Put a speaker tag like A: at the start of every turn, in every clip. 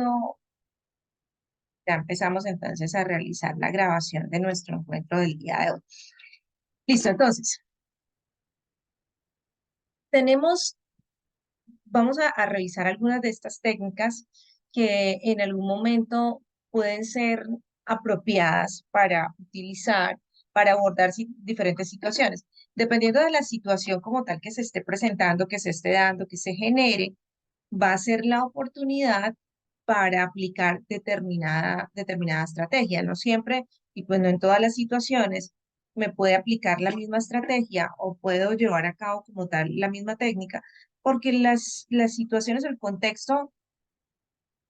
A: segundo, ya empezamos entonces a realizar la grabación de nuestro encuentro del día de hoy. Listo, entonces, tenemos, vamos a revisar algunas de estas técnicas que en algún momento pueden ser apropiadas para utilizar, para abordar diferentes situaciones. Dependiendo de la situación como tal que se esté presentando, que se esté dando, que se genere, va a ser la oportunidad para aplicar determinada estrategia. No siempre, y pues no en todas las situaciones, me puede aplicar la misma estrategia o puedo llevar a cabo como tal la misma técnica, porque las situaciones o el contexto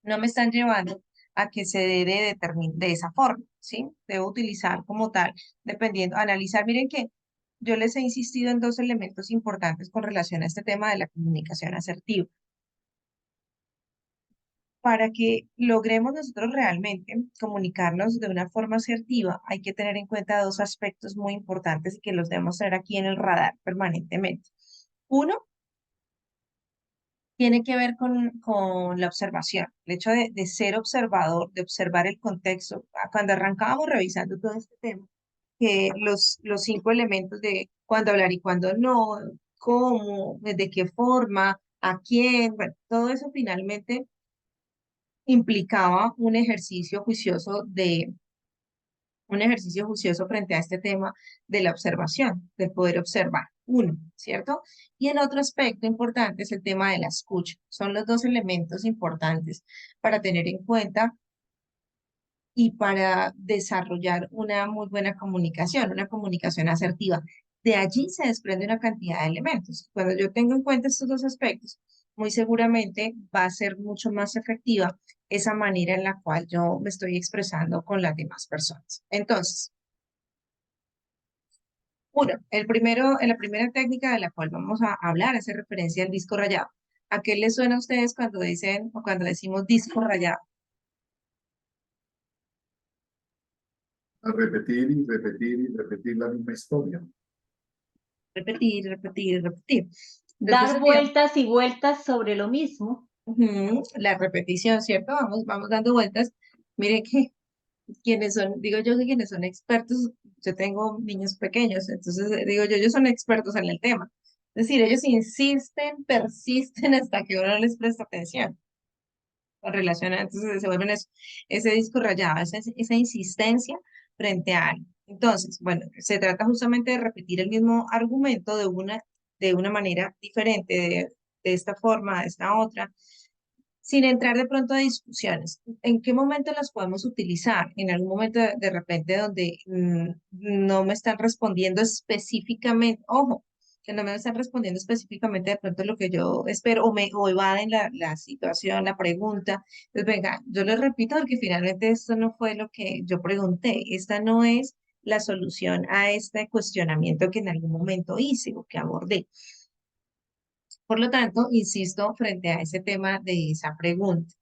A: no me están llevando a que se dé de esa forma, ¿sí? Debo utilizar como tal, dependiendo, analizar. Miren que yo les he insistido en dos elementos importantes con relación a este tema de la comunicación asertiva. Para que logremos nosotros realmente comunicarnos de una forma asertiva, hay que tener en cuenta dos aspectos muy importantes y que los debemos tener aquí en el radar permanentemente. Uno, tiene que ver con la observación, el hecho de ser observador, de observar el contexto. Cuando arrancábamos revisando todo este tema, que los cinco elementos de cuándo hablar y cuándo no, cómo, de qué forma, a quién, bueno, todo eso finalmente implicaba un ejercicio juicioso frente a este tema de la observación, de poder observar, uno, ¿cierto? Y el otro aspecto importante es el tema de la escucha. Son los dos elementos importantes para tener en cuenta y para desarrollar una muy buena comunicación, una comunicación asertiva. De allí se desprende una cantidad de elementos. Cuando yo tengo en cuenta estos dos aspectos, muy seguramente va a ser mucho más efectiva esa manera en la cual yo me estoy expresando con las demás personas. Entonces, uno, en la primera técnica de la cual vamos a hablar hace referencia al disco rayado. ¿A qué les suena a ustedes cuando dicen o cuando decimos disco rayado?
B: A repetir y repetir y repetir la misma historia.
A: Repetir, repetir, repetir.
C: Dar
A: Entonces, digamos,
C: vueltas y vueltas sobre lo mismo.
A: la repetición, ¿cierto? Vamos dando vueltas. Mire que quienes son, digo yo que quienes son expertos, yo tengo niños pequeños, entonces digo yo, ellos son expertos en el tema. Es decir, ellos insisten, persisten hasta que uno no les presta atención con relación a, entonces se vuelven ese disco rayado, esa insistencia frente a algo. Entonces, bueno, se trata justamente de repetir el mismo argumento de una manera diferente, de esta forma, de esta otra, sin entrar de pronto a discusiones. ¿En qué momento las podemos utilizar? En algún momento de repente donde no me están respondiendo específicamente, ojo, que no me están respondiendo específicamente de pronto lo que yo espero o evaden la situación, la pregunta. Entonces, venga, yo les repito porque finalmente esto no fue lo que yo pregunté. Esta no es la solución a este cuestionamiento que en algún momento hice o que abordé. Por lo tanto, insisto frente a ese tema de esa pregunta.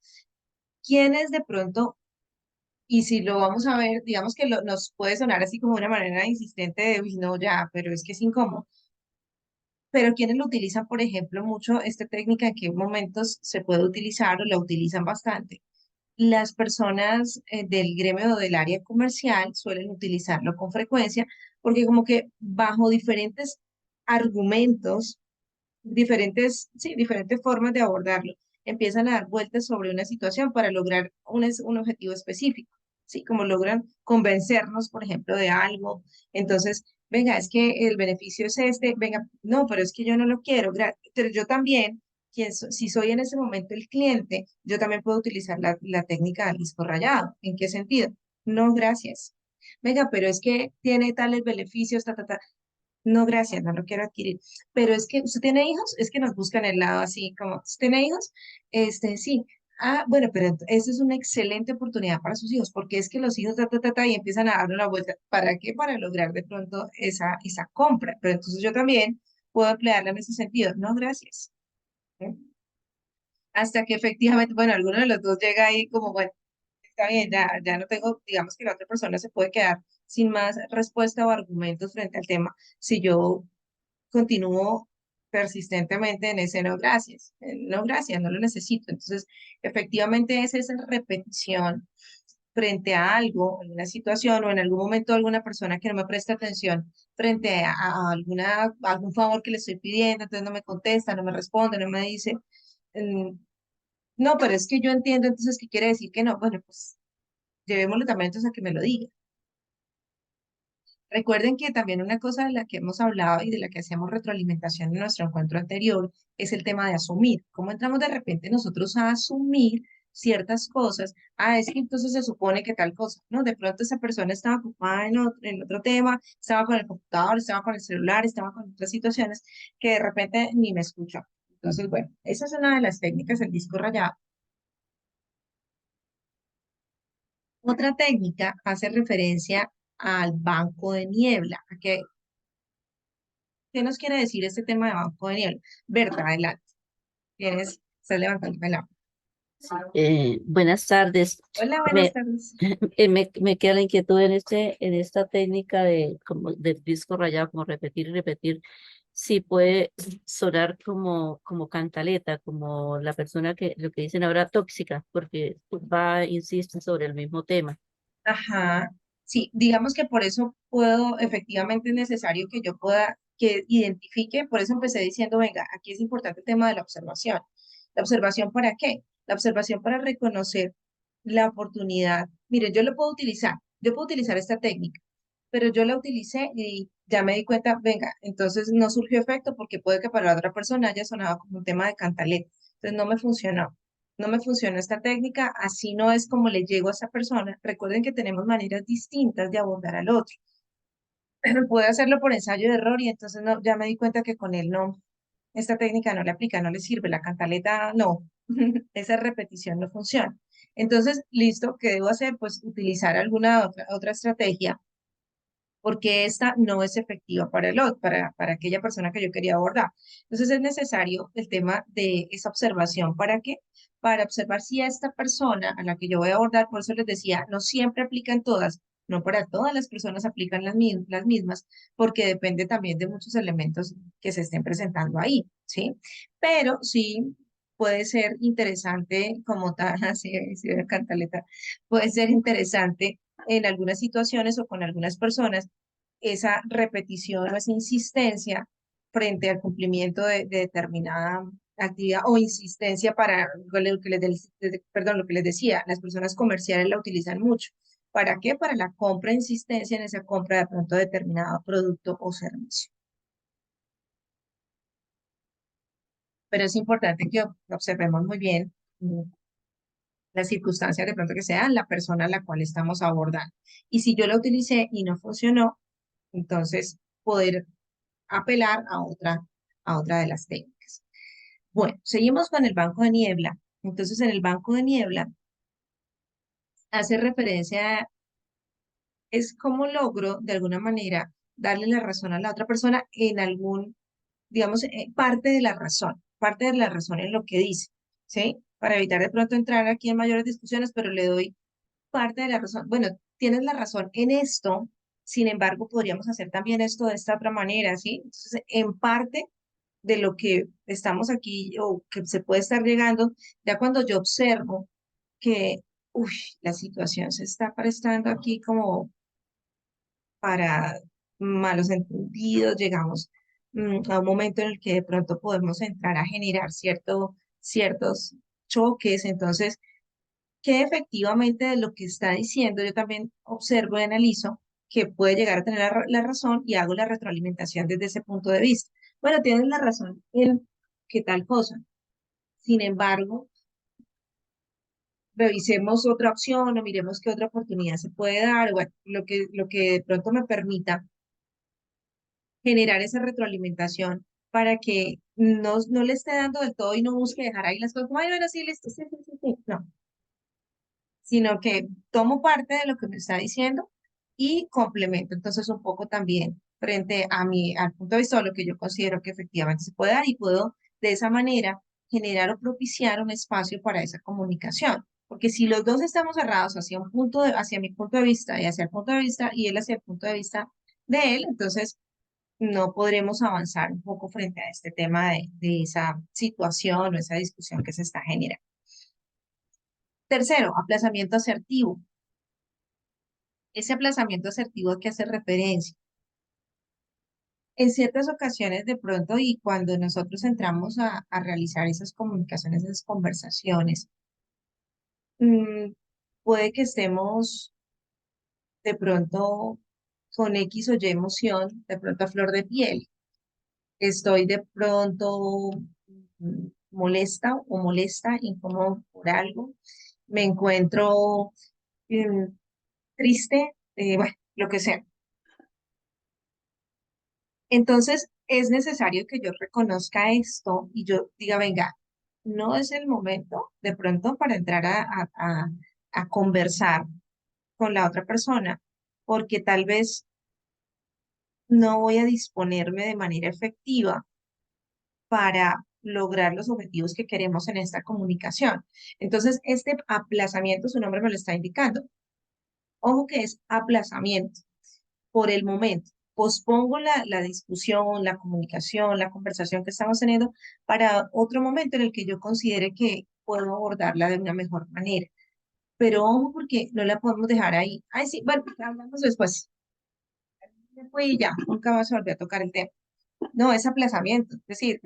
A: ¿Quiénes de pronto, y si lo vamos a ver, digamos que nos puede sonar así como una manera insistente de, uy, no, ya, pero es que es incómodo, pero quienes lo utilizan, por ejemplo, mucho esta técnica, en qué momentos se puede utilizar o la utilizan bastante? Las personas del gremio o del área comercial suelen utilizarlo con frecuencia porque como que bajo diferentes argumentos sí, diferentes formas de abordarlo. Empiezan a dar vueltas sobre una situación para lograr un objetivo específico, ¿sí? Como logran convencernos, por ejemplo, de algo. Entonces, venga, es que el beneficio es este, venga, no, pero es que yo no lo quiero, pero yo también, si soy en ese momento el cliente, yo también puedo utilizar la técnica del disco rayado. ¿En qué sentido? No, gracias. Venga, pero es que tiene tales beneficios, ta, ta, ta. No, gracias, no lo quiero adquirir. Pero es que, ¿usted tiene hijos? Es que nos buscan el lado así como, ¿usted tiene hijos? Sí. Ah, bueno, pero esa es una excelente oportunidad para sus hijos, porque es que los hijos, ta, ta, ta, ta, y empiezan a dar una vuelta. ¿Para qué? Para lograr de pronto esa compra. Pero entonces yo también puedo emplearla en ese sentido. No, gracias. ¿Eh? Hasta que efectivamente, bueno, alguno de los dos llega ahí como, bueno, está bien, ya no tengo, digamos que la otra persona se puede quedar sin más respuesta o argumentos frente al tema si yo continúo persistentemente en ese no gracias, no lo necesito. Entonces, efectivamente es esa repetición frente a algo, en una situación o en algún momento alguna persona que no me presta atención frente a algún favor que le estoy pidiendo, entonces no me contesta, no me responde, no me dice, mm, no, pero es que yo entiendo, entonces, ¿qué quiere decir que no? Bueno, pues llevémoslo también entonces a que me lo diga. Recuerden que también una cosa de la que hemos hablado y de la que hacíamos retroalimentación en nuestro encuentro anterior es el tema de asumir. ¿Cómo entramos de repente nosotros a asumir ciertas cosas? Ah, es que entonces se supone que tal cosa, ¿no? De pronto esa persona estaba ocupada en otro tema, estaba con el computador, estaba con el celular, estaba con otras situaciones que de repente ni me escuchó. Entonces, bueno, esa es una de las técnicas del disco rayado. Otra técnica hace referencia al banco de niebla. ¿Qué nos quiere decir este tema de banco de niebla? Berta, adelante. Estás levantando la mano.
D: Buenas tardes.
A: Hola, buenas
D: Me,
A: tardes.
D: me queda la inquietud en esta técnica como del disco rayado, como repetir y repetir. Sí puede sonar como cantaleta, como la persona lo que dicen ahora tóxica, porque insiste sobre el mismo tema.
A: Ajá. Sí, digamos que por eso efectivamente es necesario que yo pueda, que identifique, por eso empecé diciendo, venga, aquí es importante el tema de la observación. ¿La observación para qué? La observación para reconocer la oportunidad. Mire, yo puedo utilizar esta técnica, pero yo la utilicé y ya me di cuenta, venga, entonces no surgió efecto porque puede que para la otra persona haya sonado como un tema de cantaleta. Entonces no me funcionó. No me funcionó esta técnica, así no es como le llego a esa persona. Recuerden que tenemos maneras distintas de abordar al otro. Puede hacerlo por ensayo de error y entonces no, ya me di cuenta que con él no, esta técnica no le aplica, no le sirve, la cantaleta no, esa repetición no funciona. Entonces, listo, ¿qué debo hacer? Pues utilizar alguna otra estrategia porque esta no es efectiva para para aquella persona que yo quería abordar. Entonces es necesario el tema de esa observación. ¿Para qué? Para observar si esta persona a la que yo voy a abordar, por eso les decía, no siempre aplican todas, no para todas las personas aplican las mismas, porque depende también de muchos elementos que se estén presentando ahí, ¿sí? Pero sí puede ser interesante como tal, así, cantaleta, puede ser interesante en algunas situaciones o con algunas personas esa repetición o esa insistencia frente al cumplimiento de determinada actividad o insistencia para lo que perdón, lo que les decía, las personas comerciales la utilizan mucho. ¿Para qué? Para la compra, insistencia en esa compra de pronto de determinado producto o servicio. Pero es importante que observemos muy bien las circunstancias de pronto que sean la persona a la cual estamos abordando. Y si yo la utilicé y no funcionó, entonces poder apelar a otra de las técnicas. Bueno, seguimos con el banco de niebla. Entonces, en el banco de niebla hace referencia, es cómo logro de alguna manera darle la razón a la otra persona en digamos, parte de la razón en lo que dice, ¿sí? Para evitar de pronto entrar aquí en mayores discusiones, pero le doy parte de la razón. Bueno, tienes la razón en esto, sin embargo, podríamos hacer también esto de esta otra manera, ¿sí? Entonces, en parte de lo que estamos aquí o que se puede estar llegando, ya cuando yo observo que, uy, la situación se está prestando aquí como para malos entendidos, llegamos a un momento en el que de pronto podemos entrar a generar ciertos choques, entonces que efectivamente de lo que está diciendo, yo también observo y analizo que puede llegar a tener la razón y hago la retroalimentación desde ese punto de vista. Bueno, tienes la razón en qué tal cosa. Sin embargo, revisemos otra opción o miremos qué otra oportunidad se puede dar, o bueno, lo que de pronto me permita generar esa retroalimentación para que no le esté dando del todo y no busque dejar ahí las cosas como, ay, bueno, sí, listo, sí, sí, sí, sí. No, sino que tomo parte de lo que me está diciendo y complemento entonces un poco también frente al punto de vista de lo que yo considero que efectivamente se puede dar y puedo de esa manera generar o propiciar un espacio para esa comunicación. Porque si los dos estamos cerrados hacia mi punto de vista y hacia el punto de vista y él hacia el punto de vista de él, entonces no podremos avanzar un poco frente a este tema de esa situación o esa discusión que se está generando. Tercero, aplazamiento asertivo. Ese aplazamiento asertivo a que hace referencia. En ciertas ocasiones de pronto y cuando nosotros entramos a realizar esas comunicaciones, esas conversaciones, mm, puede que estemos de pronto con X o Y emoción, de pronto a flor de piel. Estoy de pronto molesta o molesta, incómodo por algo. Me encuentro mm, triste, bueno, lo que sea. Entonces, es necesario que yo reconozca esto y yo diga, venga, no es el momento de pronto para entrar a conversar con la otra persona, porque tal vez no voy a disponerme de manera efectiva para lograr los objetivos que queremos en esta comunicación. Entonces, este aplazamiento, su nombre me lo está indicando. Ojo que es aplazamiento por el momento. Pospongo la discusión, la comunicación, la conversación que estamos teniendo para otro momento en el que yo considere que puedo abordarla de una mejor manera. Pero ojo porque no la podemos dejar ahí. Ay, sí, bueno, hablamos después. Me fui y ya, nunca más se volvió a tocar el tema. No, es aplazamiento. Es decir,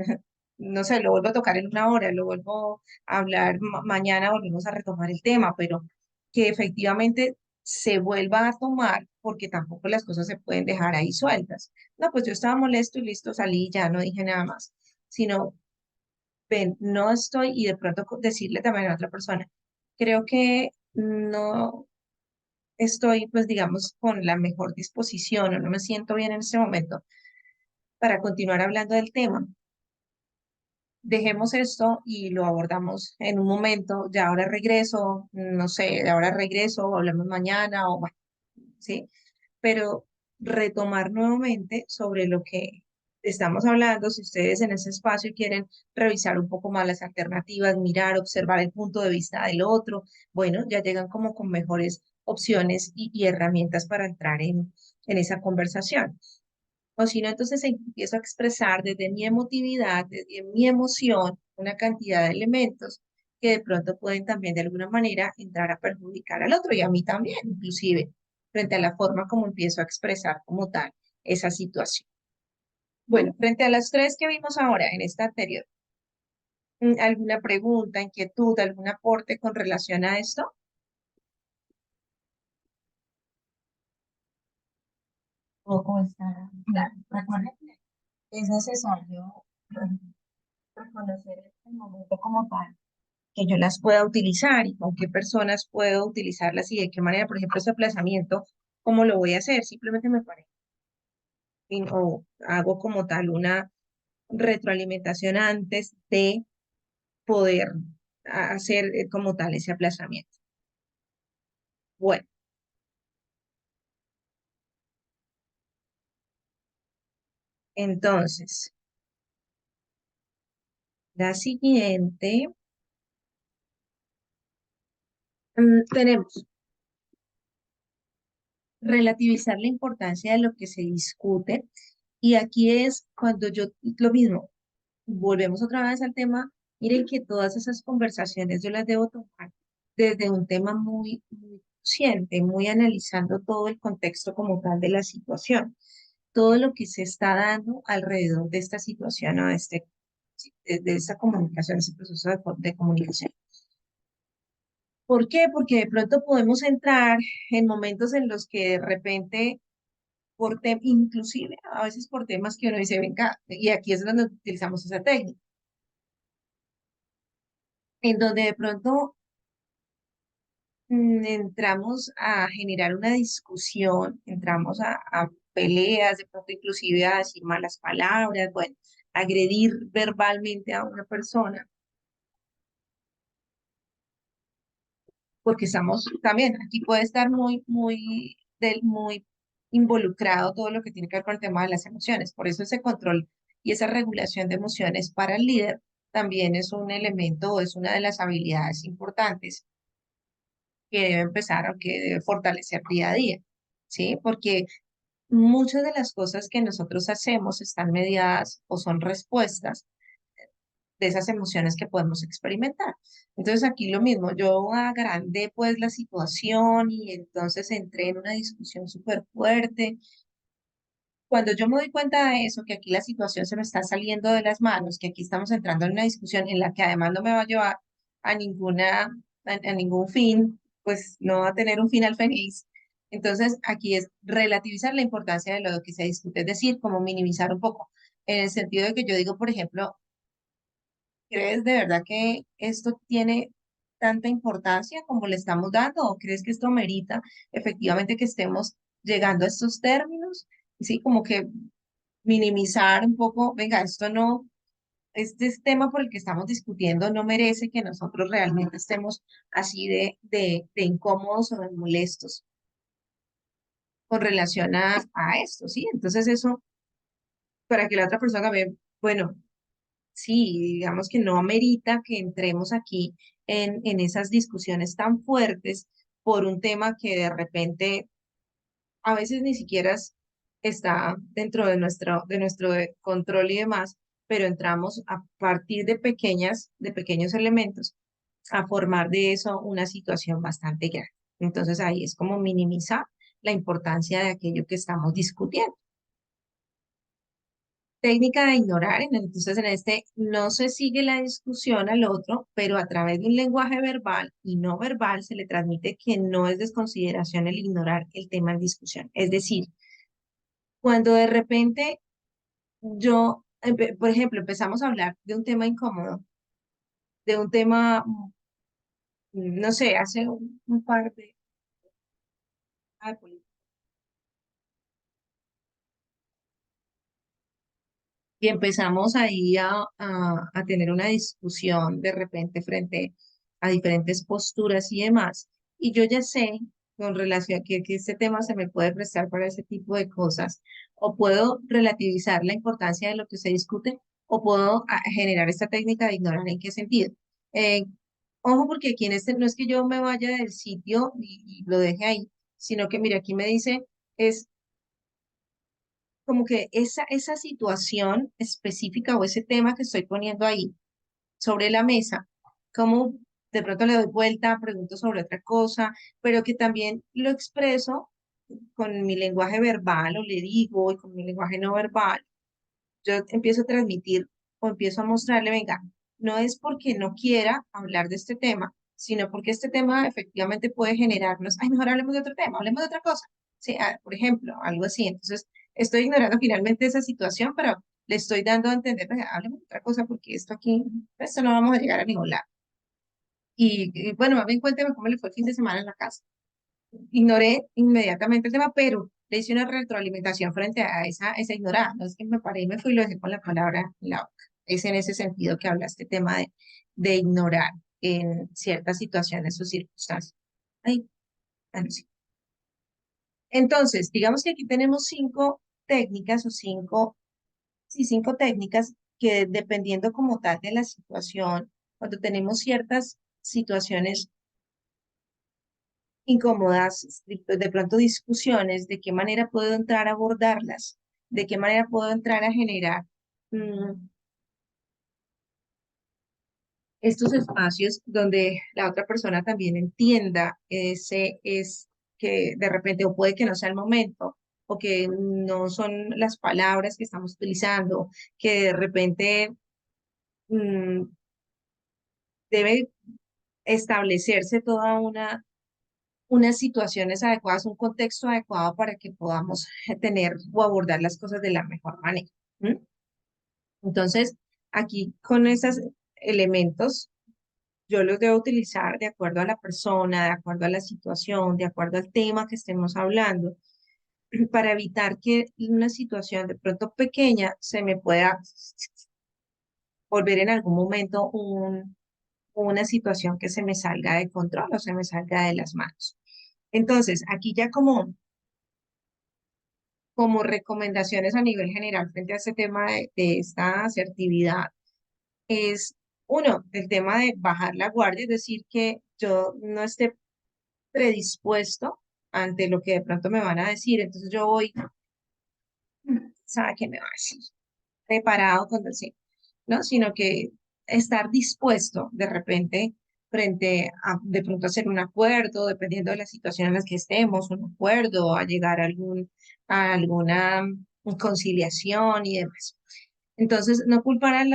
A: no sé, lo vuelvo a tocar en una hora, lo vuelvo a hablar mañana, volvemos a retomar el tema, pero que efectivamente se vuelva a tomar, porque tampoco las cosas se pueden dejar ahí sueltas. No, pues yo estaba molesto y listo, salí y ya no dije nada más, sino, ven, no estoy y de pronto decirle también a otra persona, creo que no estoy, pues digamos, con la mejor disposición o no me siento bien en este momento para continuar hablando del tema. Dejemos esto y lo abordamos en un momento, ya ahora regreso, no sé, ahora regreso, o hablamos mañana o bueno, ¿sí? Pero retomar nuevamente sobre lo que estamos hablando, si ustedes en ese espacio quieren revisar un poco más las alternativas, mirar, observar el punto de vista del otro, bueno, ya llegan como con mejores opciones y herramientas para entrar en esa conversación. O si no, entonces empiezo a expresar desde mi emotividad, desde mi emoción, una cantidad de elementos que de pronto pueden también de alguna manera entrar a perjudicar al otro y a mí también, inclusive, frente a la forma como empiezo a expresar como tal esa situación. Bueno, frente a las tres que vimos ahora en esta anterior, ¿alguna pregunta, inquietud, algún aporte con relación a esto? O está claro. Recuerden que es necesario reconocer el momento como tal que yo las pueda utilizar y con qué personas puedo utilizarlas y de qué manera, por ejemplo, ese aplazamiento, ¿cómo lo voy a hacer? Simplemente me parece o hago como tal una retroalimentación antes de poder hacer como tal ese aplazamiento. Bueno, entonces, la siguiente, tenemos relativizar la importancia de lo que se discute y aquí es cuando yo, lo mismo, volvemos otra vez al tema, miren que todas esas conversaciones yo las debo tomar desde un tema muy consciente, muy analizando todo el contexto como tal de la situación, todo lo que se está dando alrededor de esta situación o de esta comunicación, ese proceso de comunicación. ¿Por qué? Porque de pronto podemos entrar en momentos en los que de repente, inclusive a veces por temas que uno dice, venga, y aquí es donde utilizamos esa técnica en donde de pronto entramos a generar una discusión, entramos a peleas, de pronto inclusive a decir malas palabras, bueno, agredir verbalmente a una persona, porque estamos también, aquí puede estar muy involucrado todo lo que tiene que ver con el tema de las emociones, por eso ese control y esa regulación de emociones para el líder también es un elemento, es una de las habilidades importantes que debe empezar o que debe fortalecer día a día, ¿sí? Porque muchas de las cosas que nosotros hacemos están mediadas o son respuestas de esas emociones que podemos experimentar. Entonces aquí lo mismo, yo agrandé pues la situación y entonces entré en una discusión súper fuerte. Cuando yo me doy cuenta de eso, que aquí la situación se me está saliendo de las manos, que aquí estamos entrando en una discusión en la que además no me va a llevar a a ningún fin, pues no va a tener un final feliz. Entonces aquí es relativizar la importancia de lo que se discute, es decir, como minimizar un poco, en el sentido de que yo digo, por ejemplo, ¿crees de verdad que esto tiene tanta importancia como le estamos dando? ¿O crees que esto merita efectivamente que estemos llegando a estos términos? Sí, como que minimizar un poco, venga, esto no, este tema por el que estamos discutiendo no merece que nosotros realmente estemos así de incómodos o de molestos con relación a esto, ¿sí? Entonces eso, para que la otra persona vea, bueno, sí, digamos que no amerita que entremos aquí en esas discusiones tan fuertes por un tema que de repente a veces ni siquiera está dentro de nuestro control y demás, pero entramos a partir de pequeños elementos a formar de eso una situación bastante grande. Entonces ahí es como minimizar la importancia de aquello que estamos discutiendo. Técnica de ignorar, entonces en este no se sigue la discusión al otro, pero a través de un lenguaje verbal y no verbal se le transmite que no es desconsideración el ignorar el tema en discusión. Es decir, cuando de repente por ejemplo, empezamos a hablar de un tema incómodo, de un tema, no sé, hace un par de... ay, y empezamos ahí a tener una discusión de repente frente a diferentes posturas y demás. Y yo ya sé con relación a que este tema se me puede prestar para ese tipo de cosas, o puedo relativizar la importancia de lo que se discute, o puedo generar esta técnica de ignorar en qué sentido. Eh, Ojo, porque aquí en este no es que yo me vaya del sitio y lo deje ahí, sino que mira, aquí me dice, es como que esa situación específica o ese tema que estoy poniendo ahí sobre la mesa, como de pronto le doy vuelta, pregunto sobre otra cosa, pero que también lo expreso con mi lenguaje verbal o le digo y con mi lenguaje no verbal, yo empiezo a transmitir o empiezo a mostrarle, venga, no es porque no quiera hablar de este tema, sino porque este tema efectivamente puede generarnos, ay, mejor hablemos de otro tema, hablemos de otra cosa. Sí, por ejemplo, algo así. Entonces, estoy ignorando finalmente esa situación, pero le estoy dando a entender, venga, hablemos de otra cosa porque esto no vamos a llegar a ningún lado. Y bueno, más bien cuénteme cómo le fue el fin de semana en la casa. Ignoré inmediatamente el tema, pero le hice una retroalimentación frente a esa ignorada. No es que me paré y me fui y lo dejé con la palabra en la boca. Es en ese sentido que habla este tema de ignorar en ciertas situaciones o circunstancias. Ay, bueno, sí. Entonces, digamos que aquí tenemos cinco técnicas o cinco técnicas que dependiendo como tal de la situación, cuando tenemos ciertas situaciones incómodas, de pronto discusiones, de qué manera puedo entrar a abordarlas, de qué manera puedo entrar a generar mm, estos espacios donde la otra persona también entienda ese es que de repente, o puede que no sea el momento, o que no son las palabras que estamos utilizando, que de repente mm, debe establecerse toda unas situaciones adecuadas, un contexto adecuado para que podamos tener o abordar las cosas de la mejor manera. ¿M? Entonces, aquí con esos elementos, yo los debo utilizar de acuerdo a la persona, de acuerdo a la situación, de acuerdo al tema que estemos hablando, para evitar que una situación de pronto pequeña se me pueda volver en algún momento una situación que se me salga de control o se me salga de las manos. Entonces, aquí ya como recomendaciones a nivel general frente a este tema de esta asertividad es, uno, el tema de bajar la guardia, es decir, que yo no esté predispuesto ante lo que de pronto me van a decir. Entonces yo voy sabe qué me va a decir, preparado con decir, ¿no? Sino que estar dispuesto de repente frente a de pronto hacer un acuerdo, dependiendo de la situación en la que estemos, un acuerdo, a llegar a alguna conciliación y demás. Entonces, no culpar,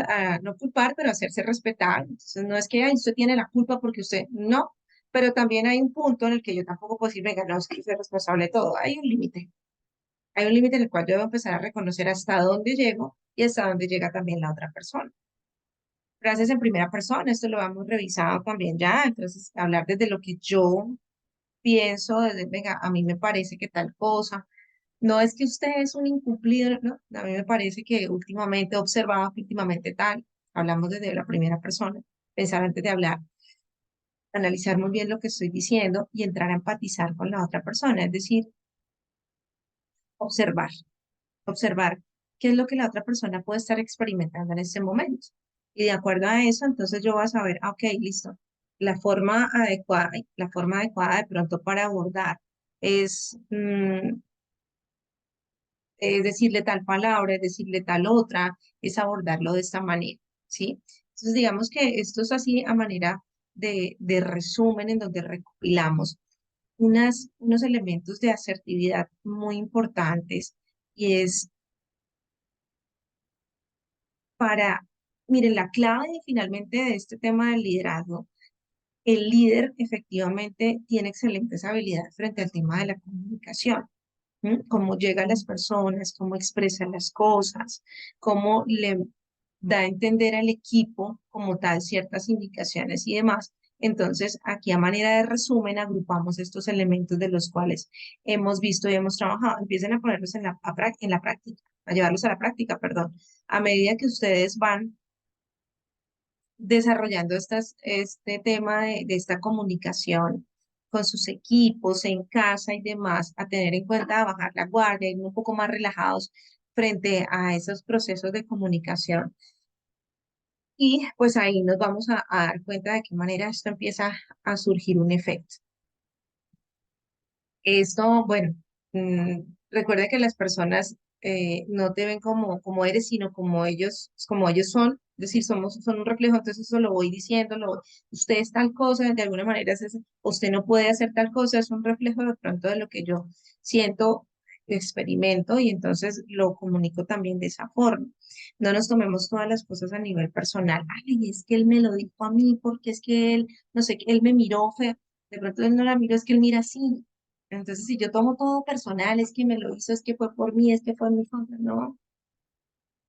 A: no culpar, pero hacerse respetar. Entonces, no es que "Ay, usted tiene la culpa porque usted no, pero también hay un punto en el que yo tampoco puedo decir, venga, no, es que yo soy responsable de todo. Hay un límite. Hay un límite en el cual yo debo empezar a reconocer hasta dónde llego y hasta dónde llega también la otra persona. Gracias en primera persona, esto lo hemos revisado también ya, entonces hablar desde lo que yo pienso, desde, venga, a mí me parece que tal cosa, no es que usted es un incumplido, no, a mí me parece que últimamente he observado que últimamente tal, hablamos desde la primera persona, pensar antes de hablar, analizar muy bien lo que estoy diciendo y entrar a empatizar con la otra persona, es decir, observar, observar qué es lo que la otra persona puede estar experimentando en este momento. Y de acuerdo a eso, entonces yo voy a saber, ah, ok, listo, la forma adecuada de pronto para abordar es, es decirle tal palabra, es decirle tal otra, es abordarlo de esta manera, ¿sí? Entonces, digamos que esto es así a manera de resumen en donde recopilamos unos elementos de asertividad muy importantes y es para, miren, la clave finalmente de este tema del liderazgo, el líder efectivamente tiene excelentes habilidades frente al tema de la comunicación. Cómo llega a las personas, cómo expresa las cosas, cómo le da a entender al equipo como tal ciertas indicaciones y demás. Entonces, aquí a manera de resumen, agrupamos estos elementos de los cuales hemos visto y hemos trabajado. Empiecen a ponerlos en en la práctica, a llevarlos a la práctica, perdón. A medida que ustedes van desarrollando este tema de esta comunicación con sus equipos en casa y demás, a tener en cuenta, a bajar la guardia, ir un poco más relajados frente a esos procesos de comunicación. Y pues ahí nos vamos a dar cuenta de qué manera esto empieza a surgir un efecto. Esto, bueno, recuerda que las personas no te ven como eres, sino como ellos son. Es decir, son un reflejo, entonces eso lo voy diciendo, usted es tal cosa, de alguna manera usted no puede hacer tal cosa, es un reflejo de pronto de lo que yo siento, experimento y entonces lo comunico también de esa forma. No nos tomemos todas las cosas a nivel personal. Ay, es que él me lo dijo a mí, porque es que él, no sé, él me miró feo. De pronto él no la miró, es que él mira así. Entonces, si yo tomo todo personal, es que me lo hizo, es que fue por mí, es que fue en mi contra, no,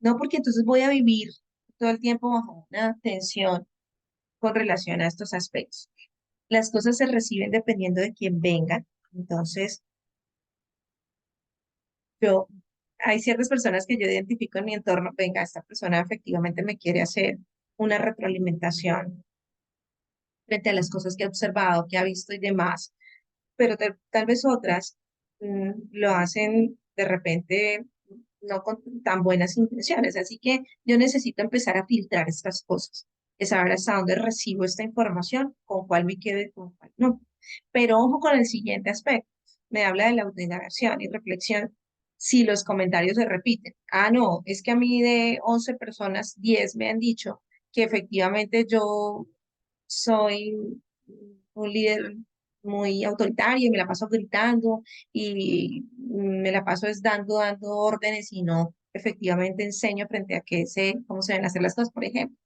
A: no, porque entonces voy a vivir todo el tiempo bajo una tensión con relación a estos aspectos. Las cosas se reciben dependiendo de quién venga, entonces yo, hay ciertas personas que yo identifico en mi entorno, venga, esta persona efectivamente me quiere hacer una retroalimentación frente a las cosas que ha observado, que ha visto y demás, pero tal vez otras lo hacen de repente no con tan buenas intenciones. Así que yo necesito empezar a filtrar estas cosas, de saber hasta dónde recibo esta información, con cuál me quedo y con cuál no. Pero ojo con el siguiente aspecto. Me habla de la autoindagación y reflexión. Si los comentarios se repiten, ah, no, es que a mí de 11 personas, 10 me han dicho que efectivamente yo soy un líder muy autoritario y me la paso gritando y me la paso es dando órdenes y no efectivamente enseño frente a que sé cómo se deben hacer las cosas, por ejemplo.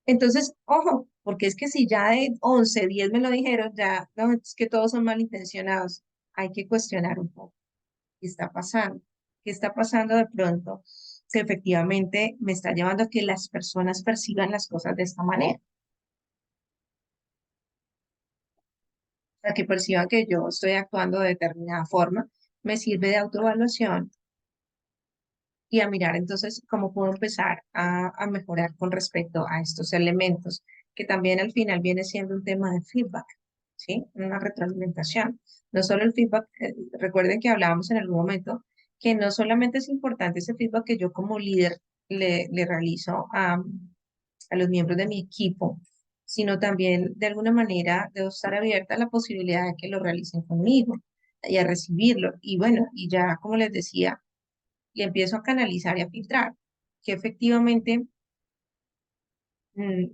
A: Entonces, ojo, porque es que si ya de 11 10 me lo dijeron, ya, no, es que todos son malintencionados. Hay que cuestionar un poco qué está pasando, qué está pasando de pronto, que efectivamente me está llevando a que las personas perciban las cosas de esta manera. A que perciban que yo estoy actuando de determinada forma, me sirve de autoevaluación y a mirar entonces cómo puedo empezar a mejorar con respecto a estos elementos, que también al final viene siendo un tema de feedback, ¿sí? Una retroalimentación. No solo el feedback, recuerden que hablábamos en algún momento que no solamente es importante ese feedback que yo como líder le realizo a los miembros de mi equipo, sino también de alguna manera debo estar abierta a la posibilidad de que lo realicen conmigo y a recibirlo. Y bueno, y ya como les decía, y empiezo a canalizar y a filtrar, que efectivamente,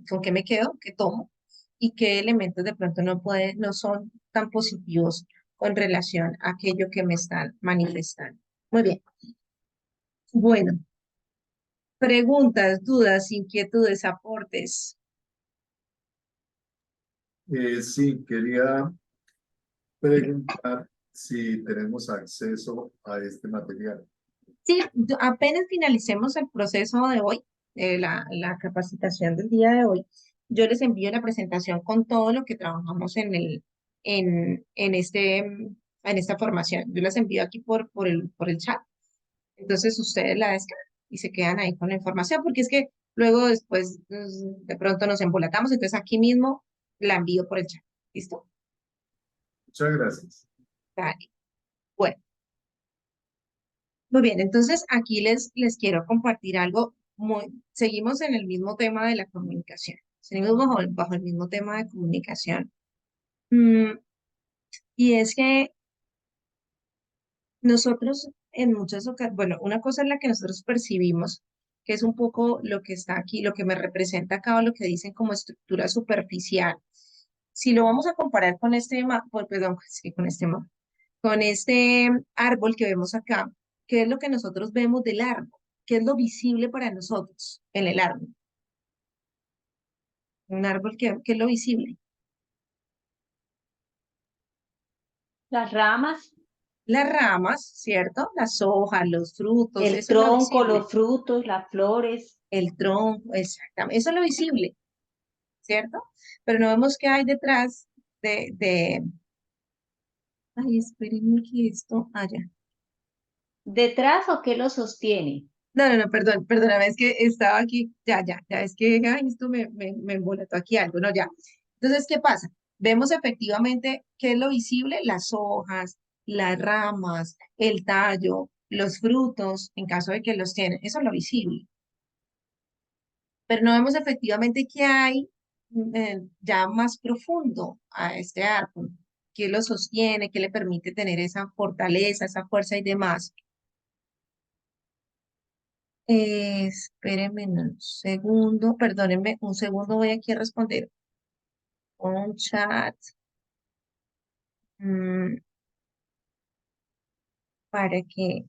A: con qué me quedo, qué tomo, y qué elementos de pronto no son tan positivos con relación a aquello que me están manifestando. Muy bien. Bueno, preguntas, dudas, inquietudes, aportes.
B: Sí, quería preguntar si tenemos acceso a este material.
A: Sí, apenas finalicemos el proceso de hoy, la capacitación del día de hoy, yo les envío la presentación con todo lo que trabajamos en esta formación. Yo las envío aquí por el chat. Entonces ustedes la descargan y se quedan ahí con la información, porque es que luego después de pronto nos embolatamos, entonces aquí mismo la envío por el chat. ¿Listo?
B: Muchas gracias.
A: Dale. Bueno. Muy bien, entonces aquí les quiero compartir algo seguimos en el mismo tema de la comunicación, seguimos bajo el mismo tema de comunicación. Mm, y es que nosotros en muchas ocasiones, bueno, una cosa es la que nosotros percibimos, que es un poco lo que está aquí, lo que me representa acá, o lo que dicen como estructura superficial. Si lo vamos a comparar con perdón, sí, con este árbol que vemos acá, ¿qué es lo que nosotros vemos del árbol? ¿Qué es lo visible para nosotros en el árbol? Un árbol, ¿qué es lo visible?
C: Las ramas,
A: Las ramas, ¿cierto? Las hojas, los frutos,
C: el
A: eso es lo
C: tronco,
A: visible.
C: los frutos, las flores.
A: El tronco, exactamente, eso es lo visible, ¿cierto? Pero no vemos qué hay detrás ay, espérenme que esto, ya.
C: ¿Detrás o qué lo sostiene?
A: No, perdón, perdóname, es que estaba aquí, ya, es que, ay, esto me embolató aquí algo, no, ya. Entonces, ¿qué pasa? Vemos efectivamente qué es lo visible, las hojas, las ramas, el tallo, los frutos, en caso de que los tienen, eso es lo visible. Pero no vemos efectivamente qué hay ya más profundo a este árbol, qué lo sostiene, qué le permite tener esa fortaleza, esa fuerza y demás. Espérenme un segundo, perdónenme un segundo, voy aquí a responder un chat mm, para que,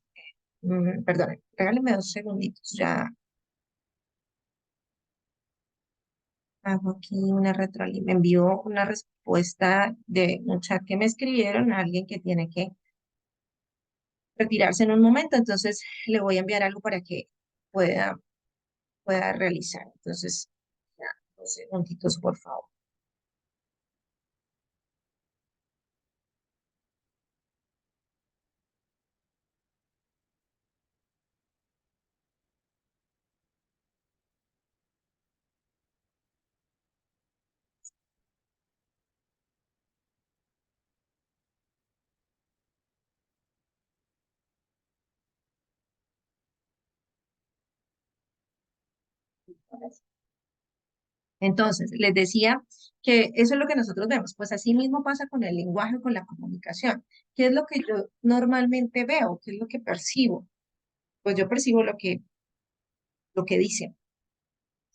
A: perdónenme, regálenme 2 segunditos, ya hago aquí una me envió una respuesta de un chat que me escribieron a alguien que tiene que retirarse en un momento, entonces le voy a enviar algo para que pueda, pueda realizar. Entonces, ya, 2 segunditos, por favor. Entonces, les decía que eso es lo que nosotros vemos, pues así mismo pasa con el lenguaje, con la comunicación. ¿Qué es lo que yo normalmente veo? ¿Qué es lo que percibo? Pues yo percibo lo que dicen,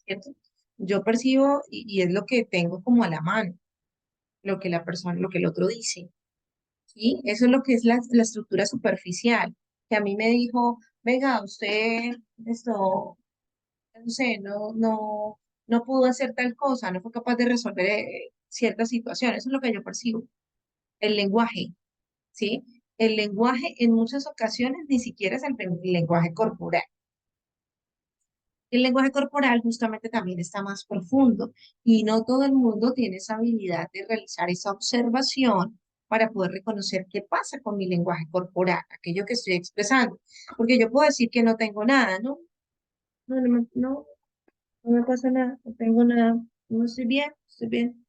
A: ¿cierto? Yo percibo y es lo que tengo como a la mano, lo que la persona, lo que el otro dice, ¿sí? Eso es lo que es la estructura superficial, que a mí me dijo, venga, usted, esto, no sé, no pudo hacer tal cosa, no fue capaz de resolver cierta situación. Eso es lo que yo percibo. El lenguaje, ¿sí? El lenguaje en muchas ocasiones ni siquiera es el lenguaje corporal. El lenguaje corporal justamente también está más profundo y no todo el mundo tiene esa habilidad de realizar esa observación para poder reconocer qué pasa con mi lenguaje corporal, aquello que estoy expresando. Porque yo puedo decir que no tengo nada, ¿no? No me pasa nada, no tengo nada, no estoy bien, estoy bien.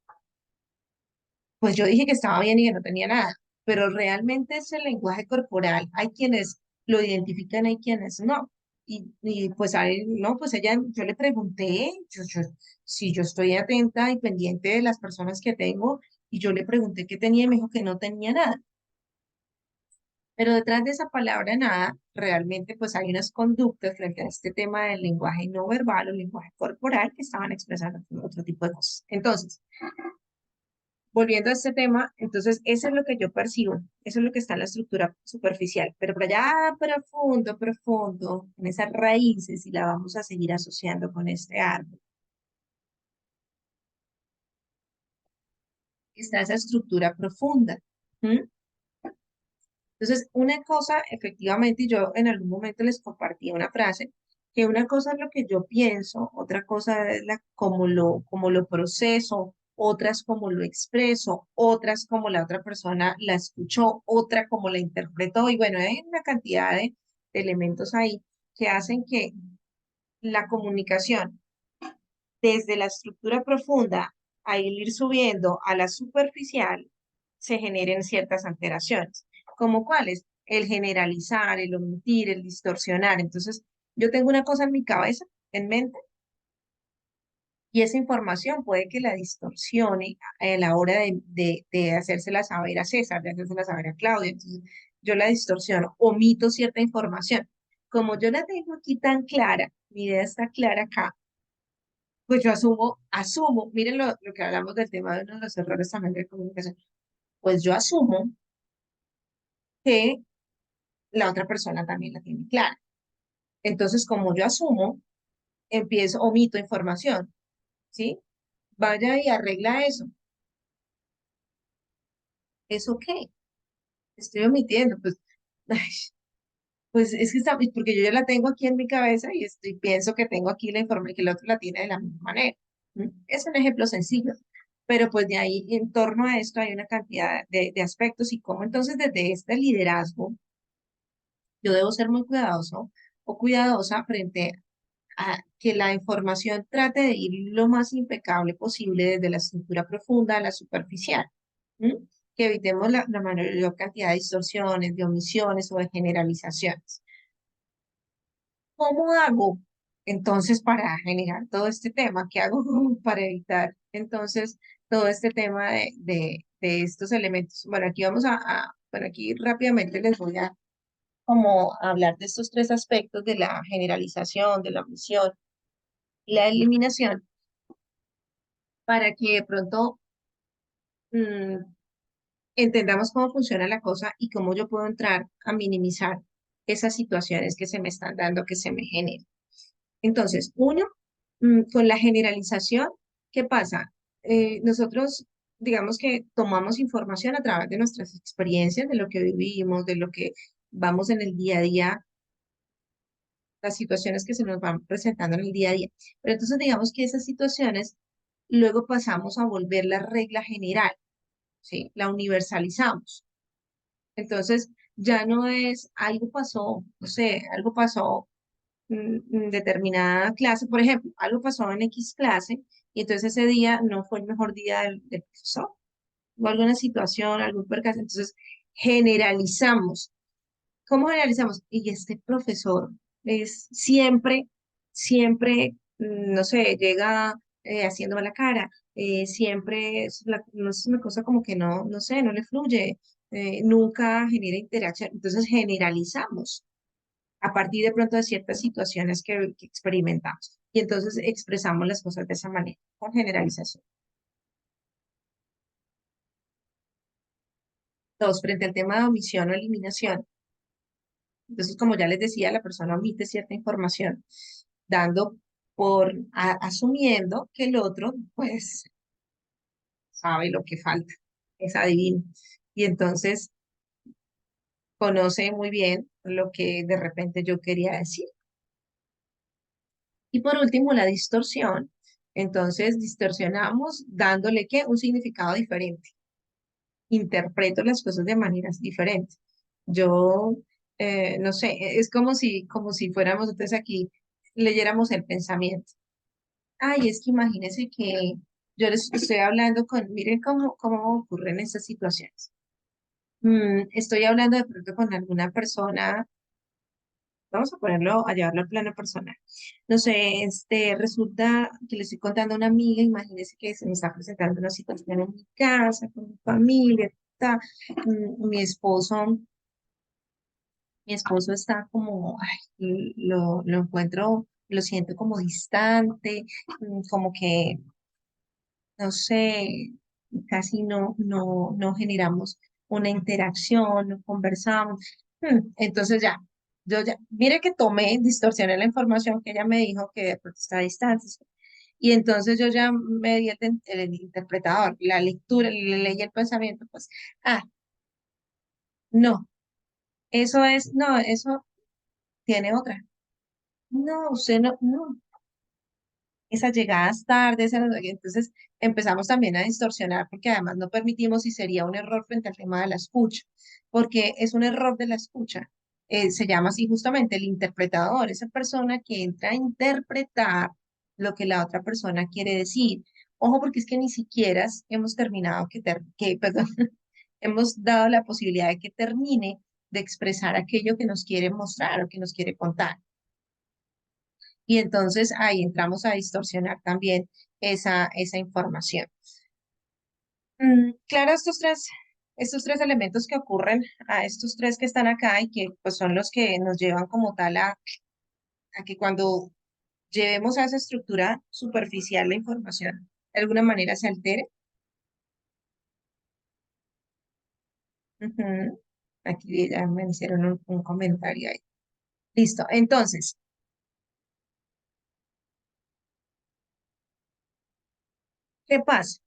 A: Pues yo dije que estaba bien y que no tenía nada, pero realmente ese lenguaje corporal, hay quienes lo identifican, hay quienes no. Y pues a él, no, pues ella, yo le pregunté, si yo estoy atenta y pendiente de las personas que tengo, y yo le pregunté qué tenía y me dijo que no tenía nada. Pero detrás de esa palabra nada, realmente pues hay unas conductas frente a este tema del lenguaje no verbal o lenguaje corporal que estaban expresando otro tipo de cosas. Entonces, volviendo a este tema, entonces eso es lo que yo percibo, eso es lo que está en la estructura superficial, pero por allá profundo, profundo, en esas raíces, y la vamos a seguir asociando con este árbol, está esa estructura profunda. ¿M? Entonces, una cosa, efectivamente, y yo en algún momento les compartí una frase, que una cosa es lo que yo pienso, otra cosa es cómo lo proceso, otras cómo lo expreso, otras como la otra persona la escuchó, otra como la interpretó, y bueno, hay una cantidad de elementos ahí que hacen que la comunicación desde la estructura profunda a ir subiendo a la superficial, se generen ciertas alteraciones, como cuáles, el generalizar, el omitir, el distorsionar. Entonces, yo tengo una cosa en mi cabeza, en mente, y esa información puede que la distorsione a la hora de hacérsela saber a César, de hacérsela saber a Claudia. Entonces, yo la distorsiono, omito cierta información. Como yo la tengo aquí tan clara, mi idea está clara acá, pues yo asumo, miren lo que hablamos del tema de uno de los errores también de comunicación, pues yo asumo que la otra persona también la tiene clara. Entonces, como yo asumo, omito información, ¿sí? Vaya y arregla eso. ¿Eso qué? Estoy omitiendo, pues, ay, pues es que está, porque yo ya la tengo aquí en mi cabeza y pienso que tengo aquí la información y que el otro la tiene de la misma manera. ¿Mm? Es un ejemplo sencillo, pero pues de ahí en torno a esto hay una cantidad de aspectos y cómo entonces desde este liderazgo yo debo ser muy cuidadoso o cuidadosa frente a que la información trate de ir lo más impecable posible desde la estructura profunda a la superficial. ¿M? Que evitemos la mayor cantidad de distorsiones, de omisiones o de generalizaciones. ¿Cómo hago entonces para generar todo este tema? ¿Qué hago para evitar entonces todo este tema de estos elementos? Bueno, aquí bueno, aquí rápidamente les voy a como hablar de estos tres aspectos de la generalización, de la omisión y la eliminación, para que de pronto mm, entendamos cómo funciona la cosa y cómo yo puedo entrar a minimizar esas situaciones que se me están dando, que se me generan. Entonces, uno, con la generalización, ¿qué pasa? Nosotros, digamos que tomamos información a través de nuestras experiencias, de lo que vivimos, de lo que vamos en el día a día, las situaciones que se nos van presentando en el día a día. Pero entonces, digamos que esas situaciones luego pasamos a volver la regla general, ¿sí? La universalizamos. Entonces, ya no es algo pasó, no sé, algo pasó determinada clase, por ejemplo, algo pasó en X clase y entonces ese día no fue el mejor día del profesor, o alguna situación, algún percance, entonces generalizamos. ¿Cómo generalizamos? Y este profesor es siempre, no sé, llega haciendo la cara, siempre no es una cosa como que no sé, no le fluye, nunca genera interacción, entonces generalizamos a partir de pronto de ciertas situaciones que experimentamos. Y entonces expresamos las cosas de esa manera, con generalización. Dos, frente al tema de omisión o eliminación. Entonces, como ya les decía, la persona omite cierta información, dando asumiendo que el otro, pues, sabe lo que falta, es adivino. Y entonces conoce muy bien lo que de repente yo quería decir. Y por último, la distorsión. Entonces, distorsionamos dándole ¿qué? Un significado diferente. Interpreto las cosas de maneras diferentes. Yo, no sé, es como si fuéramos entonces aquí, leyéramos el pensamiento. Ay, es que imagínense que yo les estoy hablando miren cómo ocurren estas situaciones. Estoy hablando de pronto con alguna persona, vamos a a llevarlo al plano personal. No sé, resulta que le estoy contando a una amiga, imagínese que se me está presentando una situación en mi casa, con mi familia, mi esposo Mi esposo está como, ay, lo encuentro, lo siento como distante, como que, no sé, casi no generamos una interacción, no conversamos. Entonces ya, yo ya, mire que tomé, distorsioné la información que ella me dijo que de pronto está a distancia. Y entonces yo ya me di el interpretador, la lectura, le leí el pensamiento, pues, ah, no, eso es, no, eso tiene otra. No, usted no, esas llegadas tardes, entonces empezamos también a distorsionar porque además no permitimos y sería un error frente al tema de la escucha, porque es un error de la escucha. Se llama así justamente el interpretador, esa persona que entra a interpretar lo que la otra persona quiere decir. Ojo, porque es que ni siquiera hemos terminado perdón, hemos dado la posibilidad de que termine de expresar aquello que nos quiere mostrar o que nos quiere contar. Y entonces ahí entramos a distorsionar también esa información. Claro, estos tres elementos que ocurren, a estos tres que están acá y que pues son los que nos llevan como tal a que cuando llevemos a esa estructura superficial la información, de alguna manera se altere. Ujú. Aquí ya me hicieron un comentario ahí. Listo. Entonces, ¿qué pasa?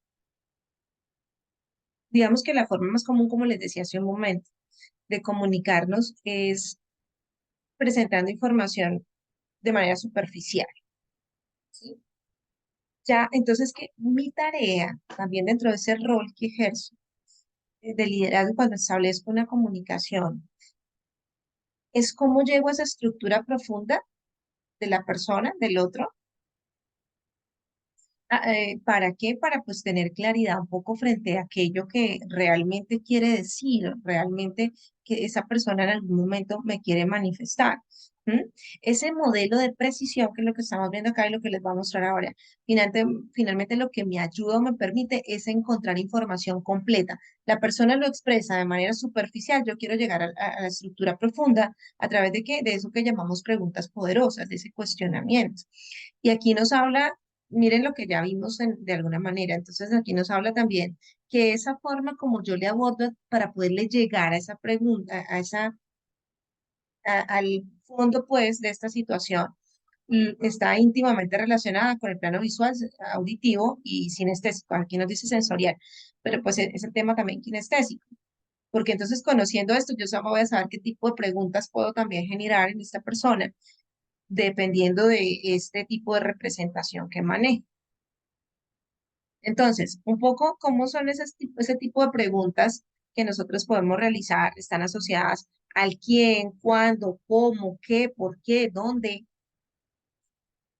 A: Digamos que la forma más común, como les decía hace un momento, de comunicarnos es presentando información de manera superficial, ¿sí? Ya, entonces que mi tarea, también dentro de ese rol que ejerzo de liderazgo cuando establezco una comunicación, es cómo llego a esa estructura profunda de la persona, del otro. ¿Para qué? Para pues tener claridad un poco frente a aquello que realmente quiere decir, realmente que esa persona en algún momento me quiere manifestar. ¿M? Ese modelo de precisión, que es lo que estamos viendo acá y lo que les voy a mostrar ahora, finalmente lo que me ayuda o me permite es encontrar información completa. La persona lo expresa de manera superficial, yo quiero llegar a la estructura profunda a través de qué, de eso que llamamos preguntas poderosas, de ese cuestionamiento. Y aquí nos habla, miren lo que ya vimos de alguna manera, entonces aquí nos habla también que esa forma como yo le abordo para poderle llegar a esa pregunta, al fondo pues de esta situación, está íntimamente relacionada con el plano visual, auditivo y sinestésico. Aquí nos dice sensorial, pero pues es el tema también kinestésico. Porque entonces conociendo esto, yo solo voy a saber qué tipo de preguntas puedo también generar en esta persona, dependiendo de este tipo de representación que maneje. Entonces, un poco cómo son ese tipo de preguntas que nosotros podemos realizar, están asociadas al quién, cuándo, cómo, qué, por qué, dónde.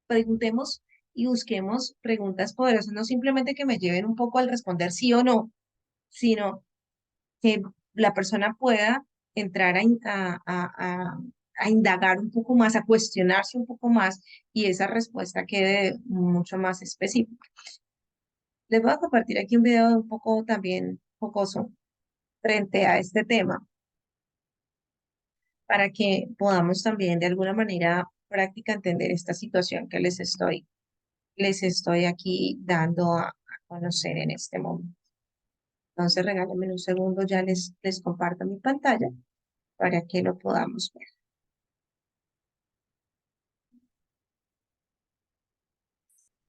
A: Preguntemos y busquemos preguntas poderosas, no simplemente que me lleven un poco al responder sí o no, sino que la persona pueda entrar a indagar un poco más, a cuestionarse un poco más y esa respuesta quede mucho más específica. Les voy a compartir aquí un video un poco también jocoso frente a este tema para que podamos también de alguna manera práctica entender esta situación que les estoy aquí dando a conocer en este momento. Entonces, regálenme un segundo, ya les comparto mi pantalla para que lo podamos ver.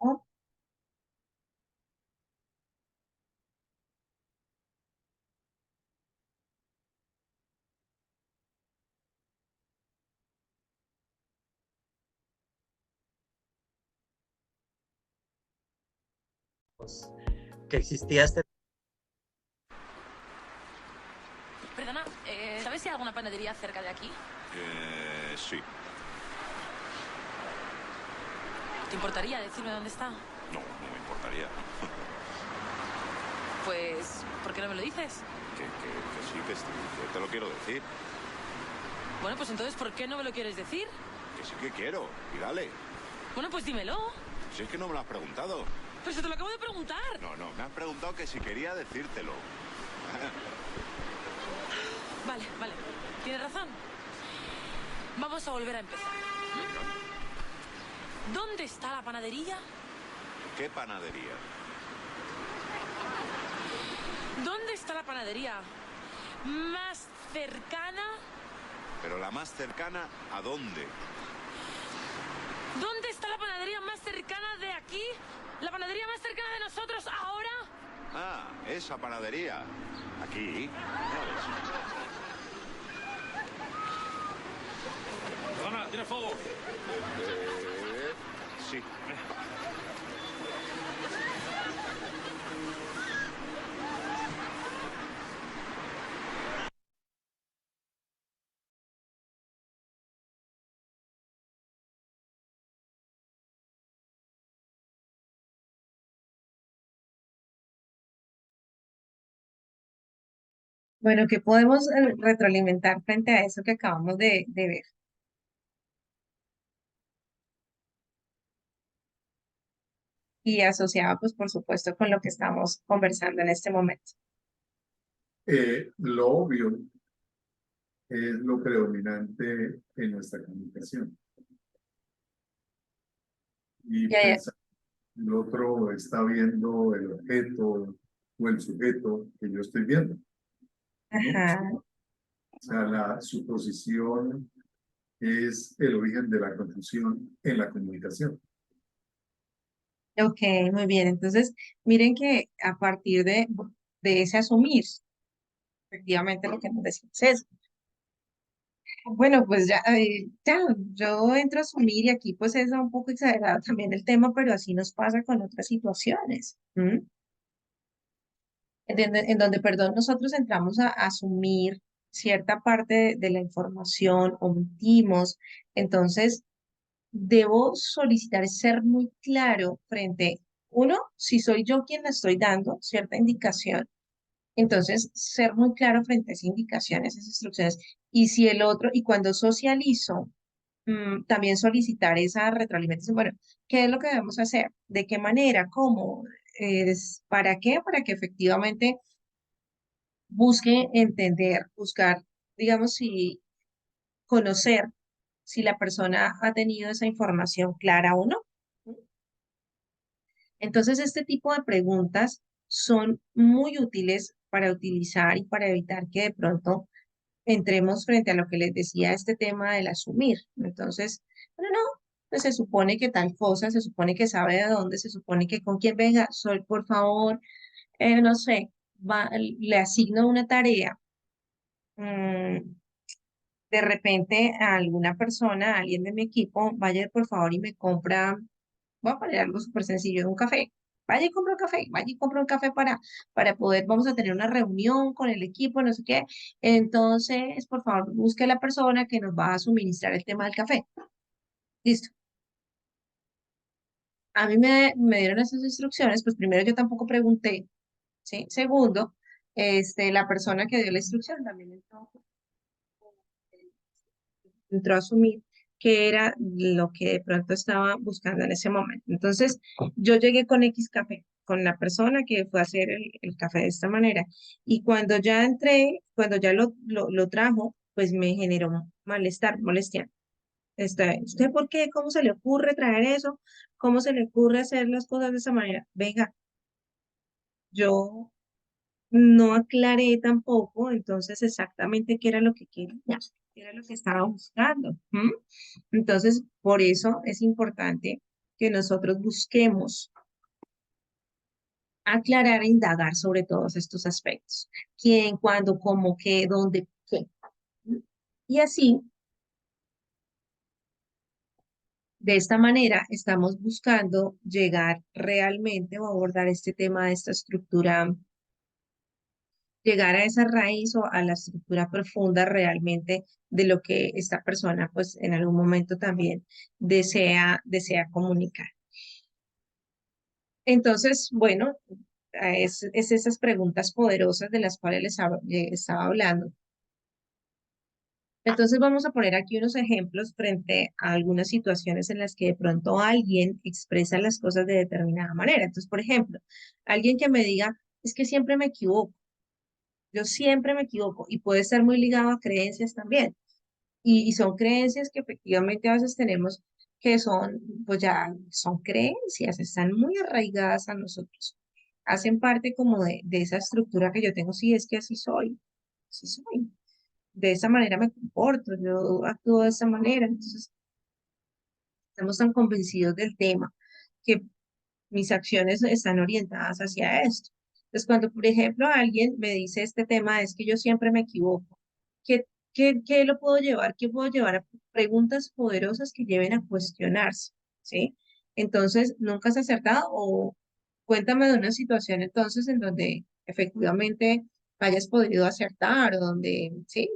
A: ¿No?
E: Que existía este.
F: Perdona, ¿sabes si hay alguna panadería cerca de aquí?
G: Sí.
F: ¿Te importaría decirme dónde está?
G: No, no me importaría.
F: Pues, ¿por qué no me lo dices?
G: Que sí, que te lo quiero decir.
F: Bueno, pues entonces, ¿por qué no me lo quieres decir?
G: Que sí que quiero. Y dale.
F: Bueno, pues dímelo.
G: Si es que no me lo has preguntado.
F: Pero si te lo acabo de preguntar.
G: No, me has preguntado que si quería decírtelo.
F: Vale. Tienes razón. Vamos a volver a empezar. ¿Dónde está la panadería?
G: ¿Qué panadería?
F: ¿Dónde está la panadería más cercana?
G: Pero la más cercana, ¿a dónde?
F: ¿Dónde está la panadería más cercana de aquí? ¿La panadería más cercana de nosotros ahora?
G: Ah, esa panadería. Aquí. Ya ves.
H: Ana, ¿tienes fuego?
G: Sí.
A: Bueno, ¿qué podemos retroalimentar frente a eso que acabamos de ver? Y asociado, pues, por supuesto, con lo que estamos conversando en este momento.
B: Lo obvio es lo predominante en nuestra comunicación. Y
A: Ya, ya.
B: pensar que el otro está viendo el objeto o el sujeto que yo estoy viendo, ¿no?
A: Ajá.
B: O sea, la suposición es el origen de la confusión en la comunicación.
A: Ok, muy bien. Entonces, miren que a partir de ese asumir, efectivamente lo que nos decimos es, bueno, pues ya, ya, yo entro a asumir y aquí pues es un poco exagerado también el tema, pero así nos pasa con otras situaciones. ¿M? En donde, perdón, nosotros entramos a asumir cierta parte de la información, omitimos, entonces debo solicitar ser muy claro frente, uno, si soy yo quien le estoy dando cierta indicación, entonces ser muy claro frente a esa indicación, esas instrucciones, y si el otro, y cuando socializo, también solicitar esa retroalimentación. Bueno, ¿qué es lo que debemos hacer? ¿De qué manera? ¿Cómo? ¿Para qué? Para que efectivamente busque entender, buscar, digamos, si conocer si la persona ha tenido esa información clara o no. Entonces, este tipo de preguntas son muy útiles para utilizar y para evitar que de pronto entremos frente a lo que les decía este tema del asumir. Entonces, bueno, no, pues se supone que tal cosa, se supone que sabe de dónde, se supone que con quién venga, soy, por favor, no sé, le asigno una tarea. mm, de repente a alguna persona, a alguien de mi equipo, vaya por favor y me compra, voy a poner algo súper sencillo, un café. Vaya y compra un café, vaya y compra un café para poder, vamos a tener una reunión con el equipo, no sé qué. Entonces, por favor, busque a la persona que nos va a suministrar el tema del café. Listo. A mí me dieron esas instrucciones, pues primero yo tampoco pregunté, ¿sí? Segundo, la persona que dio la instrucción también entró a asumir que era lo que de pronto estaba buscando en ese momento. Entonces, yo llegué con X café, con la persona que fue a hacer el café de esta manera. Y cuando ya entré, cuando ya lo trajo, pues me generó malestar, molestia. ¿Usted por qué? ¿Cómo se le ocurre traer eso? ¿Cómo se le ocurre hacer las cosas de esa manera? Venga, yo no aclaré tampoco, entonces exactamente qué era lo que quería, qué era lo que estaba buscando. ¿M? Entonces, por eso es importante que nosotros busquemos aclarar e indagar sobre todos estos aspectos. ¿Quién, cuándo, cómo, qué, dónde, qué? Y así, de esta manera, estamos buscando llegar realmente o abordar este tema de esta estructura, llegar a esa raíz o a la estructura profunda realmente de lo que esta persona, pues en algún momento también desea comunicar. Entonces, bueno, es esas preguntas poderosas de las cuales estaba hablando. Entonces vamos a poner aquí unos ejemplos frente a algunas situaciones en las que de pronto alguien expresa las cosas de determinada manera. Entonces, por ejemplo, alguien que me diga, es que siempre me equivoco, yo siempre me equivoco y puede estar muy ligado a creencias también. y son creencias que efectivamente a veces tenemos que son, pues ya son creencias, están muy arraigadas a nosotros. Hacen parte como de esa estructura que yo tengo, sí, es que así soy. De esa manera me comporto, yo actúo de esa manera. Entonces, estamos tan convencidos del tema que mis acciones están orientadas hacia esto. Entonces, cuando, por ejemplo, alguien me dice este tema, es que yo siempre me equivoco, ¿qué, qué lo puedo llevar? ¿Qué puedo llevar a preguntas poderosas que lleven a cuestionarse? ¿Sí? Entonces, ¿nunca has acertado? O cuéntame de una situación entonces en donde efectivamente hayas podido acertar o donde, sí,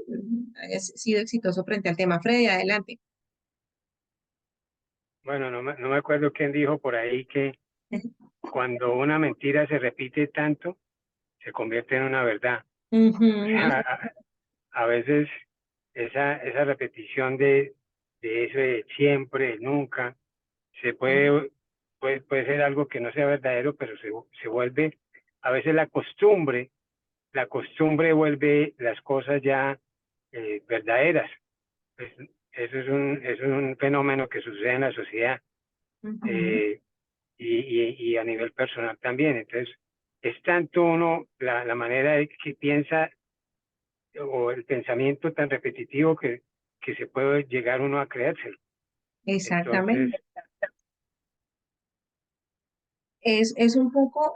A: hayas sido exitoso frente al tema. Freddy, adelante.
H: Bueno, no me acuerdo quién dijo por ahí que cuando una mentira se repite tanto, se convierte en una verdad. O
A: Ujú,
H: sea, a veces esa repetición de eso de siempre, nunca, puede ser algo que no sea verdadero, pero se vuelve, a veces la costumbre vuelve las cosas ya verdaderas. Pues, eso es un fenómeno que sucede en la sociedad.
A: ujú.
H: eh, y a nivel personal también. Entonces, es tanto uno, la manera de que piensa o el pensamiento tan repetitivo que se puede llegar uno a creérselo. Entonces,
A: Exactamente. Es un poco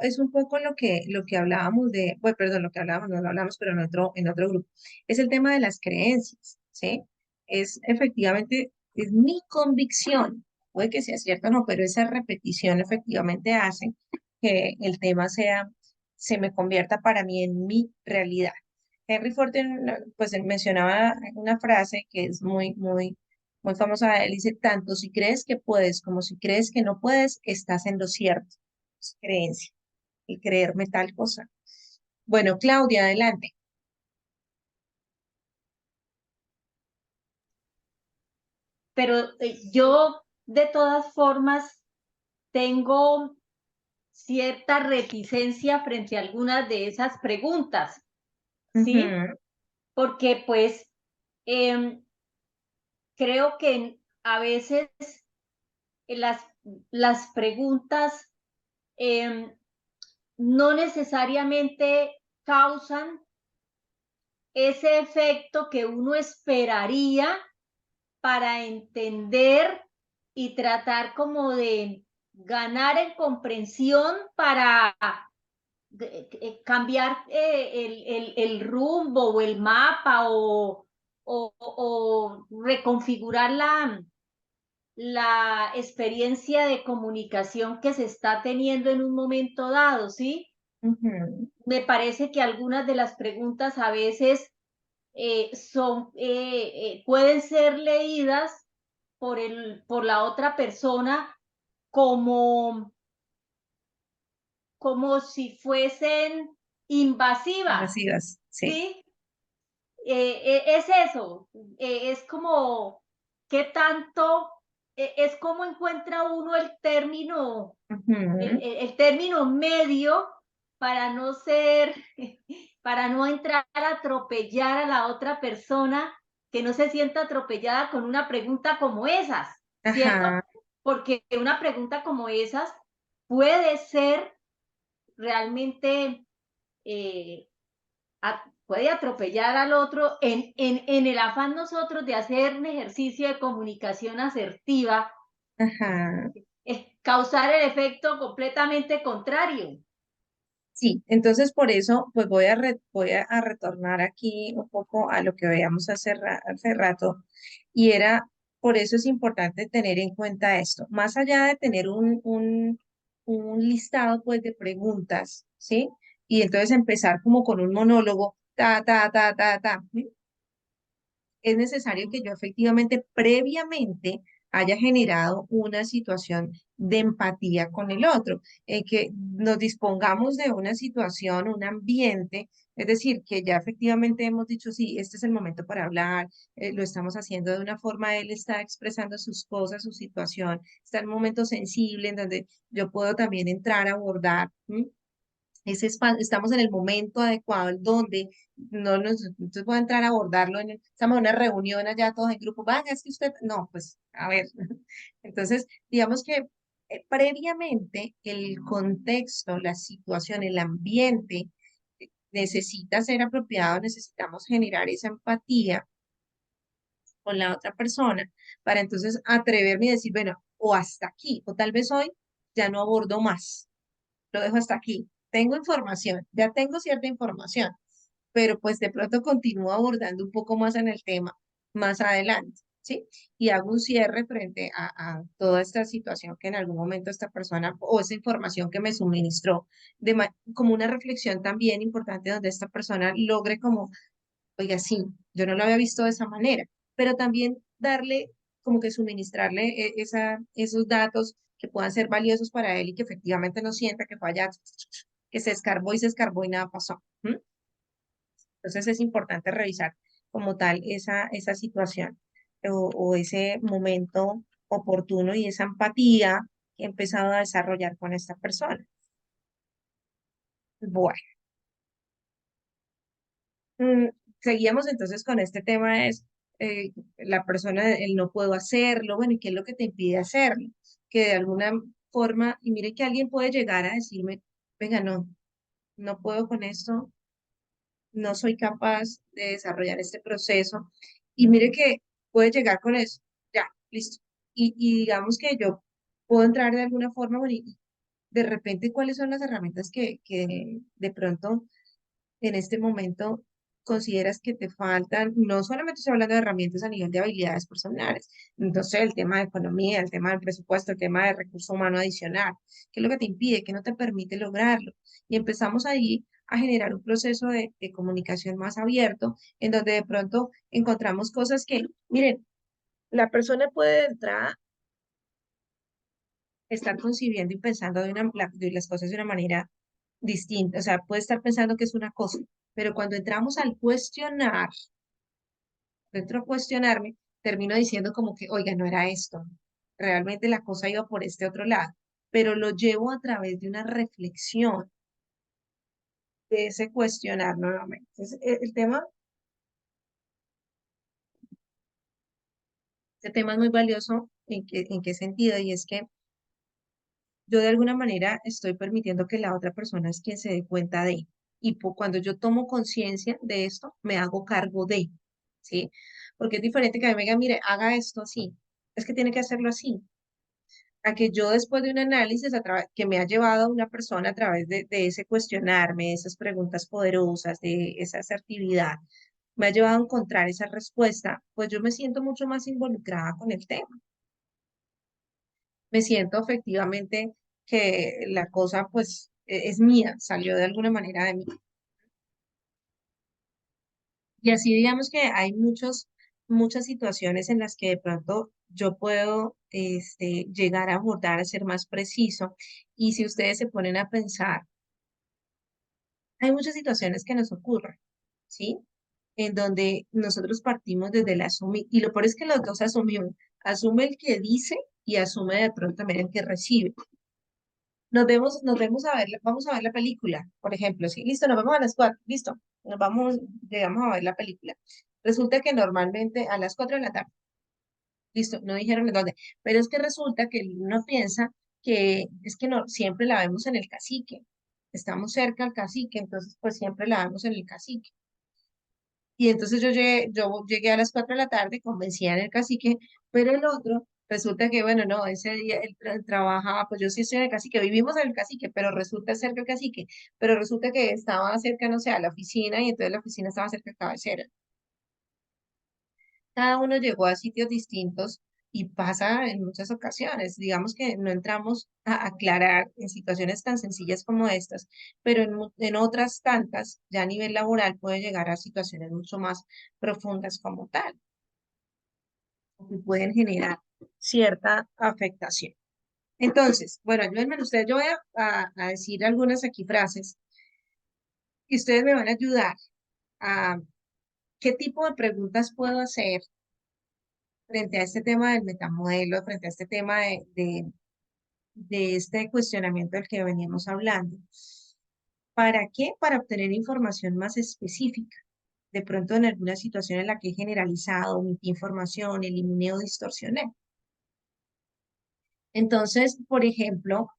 A: lo que hablábamos de, bueno, perdón, lo que hablábamos, no lo hablamos, pero en otro grupo. Es el tema de las creencias, ¿sí? Es efectivamente, es mi convicción, puede que sea cierto o no, pero esa repetición efectivamente hace que el tema sea, se me convierta para mí en mi realidad. Henry Ford, pues él mencionaba una frase que es muy famosa. Él dice, tanto si crees que puedes como si crees que no puedes, estás en lo cierto. Es creencia, el creerme tal cosa. Bueno, Claudia, adelante.
C: Pero yo de todas formas tengo cierta reticencia frente a algunas de esas preguntas, ¿sí?
A: Ujú,
C: Porque pues em, creo que a veces las, las preguntas em, no necesariamente causan ese efecto que uno esperaría para entender y tratar como de ganar en comprensión para cambiar el rumbo o el mapa o reconfigurar la experiencia de comunicación que se está teniendo en un momento dado, ¿sí?
A: ujú.
C: Me parece que algunas de las preguntas a veces pueden ser leídas por la otra persona como, como si fuesen invasivas,
A: Invasivas, sí.
C: ¿sí? Es eso, es como qué tanto, es como encuentra uno
A: Ujú,
C: el término medio para no ser, para no entrar a atropellar a la otra persona, que no se sienta atropellada con una pregunta como esas, ¿cierto?
A: ajá,
C: Porque una pregunta como esas puede ser realmente eh, puede atropellar al otro en el afán nosotros de hacer un ejercicio de comunicación asertiva,
A: ajá.
C: es causar el efecto completamente contrario.
A: Sí, entonces por eso pues voy a retornar aquí un poco a lo que veíamos hace rato y era, por eso es importante tener en cuenta esto, más allá de tener un listado pues de preguntas, ¿sí? Y entonces empezar como con un monólogo, ¿sí? Es necesario que yo efectivamente previamente haya generado una situación de empatía con el otro, en que nos dispongamos de una situación, un ambiente, es decir, que ya efectivamente hemos dicho, sí, este es el momento para hablar, lo estamos haciendo de una forma, él está expresando sus cosas, su situación, está en un momento sensible en donde yo puedo también entrar a abordar. ¿M? estamos en el momento adecuado, en donde entonces voy a entrar a abordarlo, estamos en una reunión allá todos en grupo, venga, es que usted, no, pues, a ver, entonces, digamos que previamente el contexto, la situación, el ambiente necesita ser apropiado, necesitamos generar esa empatía con la otra persona para entonces atreverme y decir, bueno, o hasta aquí, o tal vez hoy ya no abordo más, lo dejo hasta aquí. Tengo información, ya tengo cierta información, pero pues de pronto continúo abordando un poco más en el tema más adelante, ¿sí? Y hago un cierre frente a toda esta situación que en algún momento esta persona o esa información que me suministró, como una reflexión también importante donde esta persona logre como, oiga, sí, yo no lo había visto de esa manera, pero también darle, como que suministrarle esos datos que puedan ser valiosos para él y que efectivamente no sienta que fue allá, que se escarbó y nada pasó. ¿M? Entonces es importante revisar como tal esa situación o ese momento oportuno y esa empatía que he empezado a desarrollar con esta persona. Bueno, mm, seguíamos entonces con este tema es la persona, el no puedo hacerlo, bueno, ¿y qué es lo que te impide hacerlo? Que de alguna forma, y mire que alguien puede llegar a decirme, venga, no, no puedo con esto, no soy capaz de desarrollar este proceso, y mire que puede llegar con eso, ya, listo. Y digamos que yo puedo entrar de alguna forma, bueno, y de repente, ¿cuáles son las herramientas que de pronto en este momento consideras que te faltan? No solamente estoy hablando de herramientas a nivel de habilidades personales, entonces el tema de economía, el tema del presupuesto, el tema de recurso humano adicional, ¿qué es lo que te impide, qué no te permite lograrlo? Y empezamos ahí a generar un proceso de comunicación más abierto, en donde de pronto encontramos cosas que, miren, la persona puede de entrada estar concibiendo y pensando de las cosas de una manera distinta, o sea, puede estar pensando que es una cosa, pero cuando entramos al cuestionar, dentro de cuestionarme, termino diciendo como que, oiga, no era esto, realmente la cosa iba por este otro lado, pero lo llevo a través de una reflexión, de ese cuestionar nuevamente. Entonces, este tema es muy valioso, en qué sentido? Y es que yo de alguna manera estoy permitiendo que la otra persona es quien se dé cuenta de, y cuando yo tomo conciencia de esto, me hago cargo de, ¿sí? Porque es diferente que a mí me digan, mire, haga esto así, es que tiene que hacerlo así, a que yo después de un análisis que me ha llevado a una persona a través de ese cuestionarme, de esas preguntas poderosas, de esa asertividad, me ha llevado a encontrar esa respuesta, pues yo me siento mucho más involucrada con el tema. Me siento efectivamente que la cosa pues es mía, salió de alguna manera de mí. Y así digamos que hay muchas situaciones en las que de pronto yo puedo llegar a abordar, a ser más preciso. Y si ustedes se ponen a pensar, hay muchas situaciones que nos ocurren, ¿sí? En donde nosotros partimos desde el asumir, y lo peor es que los dos asumimos, asume el que dice y asume de pronto también el que recibe. Nos vemos a ver, vamos a ver la película, por ejemplo, sí, listo, nos vamos a las 4, listo, llegamos a ver la película. Resulta que normalmente a las 4 de la tarde, listo, no dijeron en dónde, pero es que resulta que uno piensa que es que no, siempre la vemos en el cacique, estamos cerca al cacique, entonces pues siempre la vemos en el cacique. Y entonces yo llegué a las 4 de la tarde, convencía en el cacique, pero el otro, resulta que, bueno, no, ese día él trabajaba, pues yo sí estoy en el cacique, vivimos en el cacique, pero resulta cerca del cacique, pero resulta que estaba cerca, no sé, a la oficina, y entonces la oficina estaba cerca de cabecera. Cada uno llegó a sitios distintos y pasa en muchas ocasiones. Digamos que no entramos a aclarar en situaciones tan sencillas como estas, pero en otras tantas, ya a nivel laboral, puede llegar a situaciones mucho más profundas como tal, que pueden generar cierta afectación. Entonces, bueno, ayúdenme ustedes, yo voy a decir algunas aquí frases y ustedes me van a ayudar a qué tipo de preguntas puedo hacer frente a este tema del metamodelo, frente a este tema de este cuestionamiento del que veníamos hablando. ¿Para qué? Para obtener información más específica. De pronto en alguna situación en la que he generalizado, omití información, eliminé o distorsioné. Entonces, por ejemplo,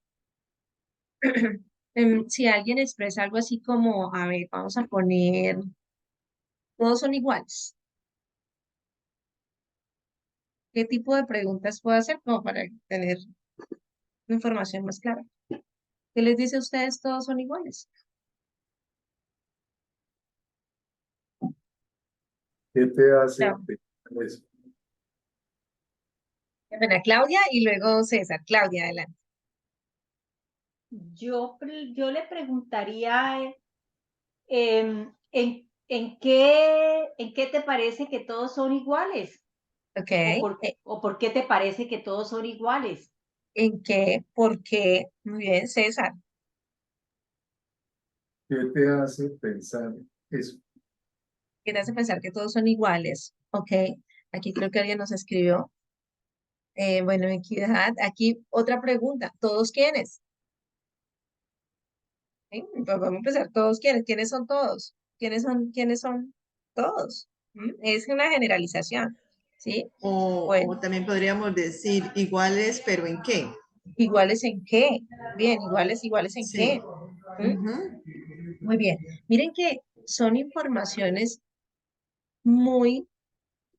A: si alguien expresa algo así como, a ver, vamos a poner, todos son iguales. ¿Qué tipo de preguntas puedo hacer como para tener una información más clara? ¿Qué les dice a ustedes? Todos son iguales.
B: ¿Qué te hace
A: Claro.
B: pensar eso?
A: Bueno, Claudia y luego César. Claudia, adelante.
C: Yo le preguntaría ¿en qué te parece que todos son iguales?
A: Ok.
C: ¿O por qué te parece que todos son iguales?
A: ¿En qué? ¿Por qué? Muy bien, César.
B: ¿Qué te hace pensar eso?
A: ¿Qué te hace pensar que todos son iguales? Ok. Aquí creo que alguien nos escribió. Bueno, equidad. Aquí otra pregunta. ¿Todos quiénes? ¿Sí? Pues vamos a empezar. ¿Todos quiénes? ¿Quiénes son todos? ¿Quiénes son todos? ¿Mm? Es una generalización. ¿Sí? Bueno,
I: O también podríamos decir iguales, pero ¿en qué?
A: ¿iguales en qué? Bien, iguales en
I: Sí.
A: qué. ¿Mm?
I: Ujú.
A: Muy bien. Miren que son informaciones muy,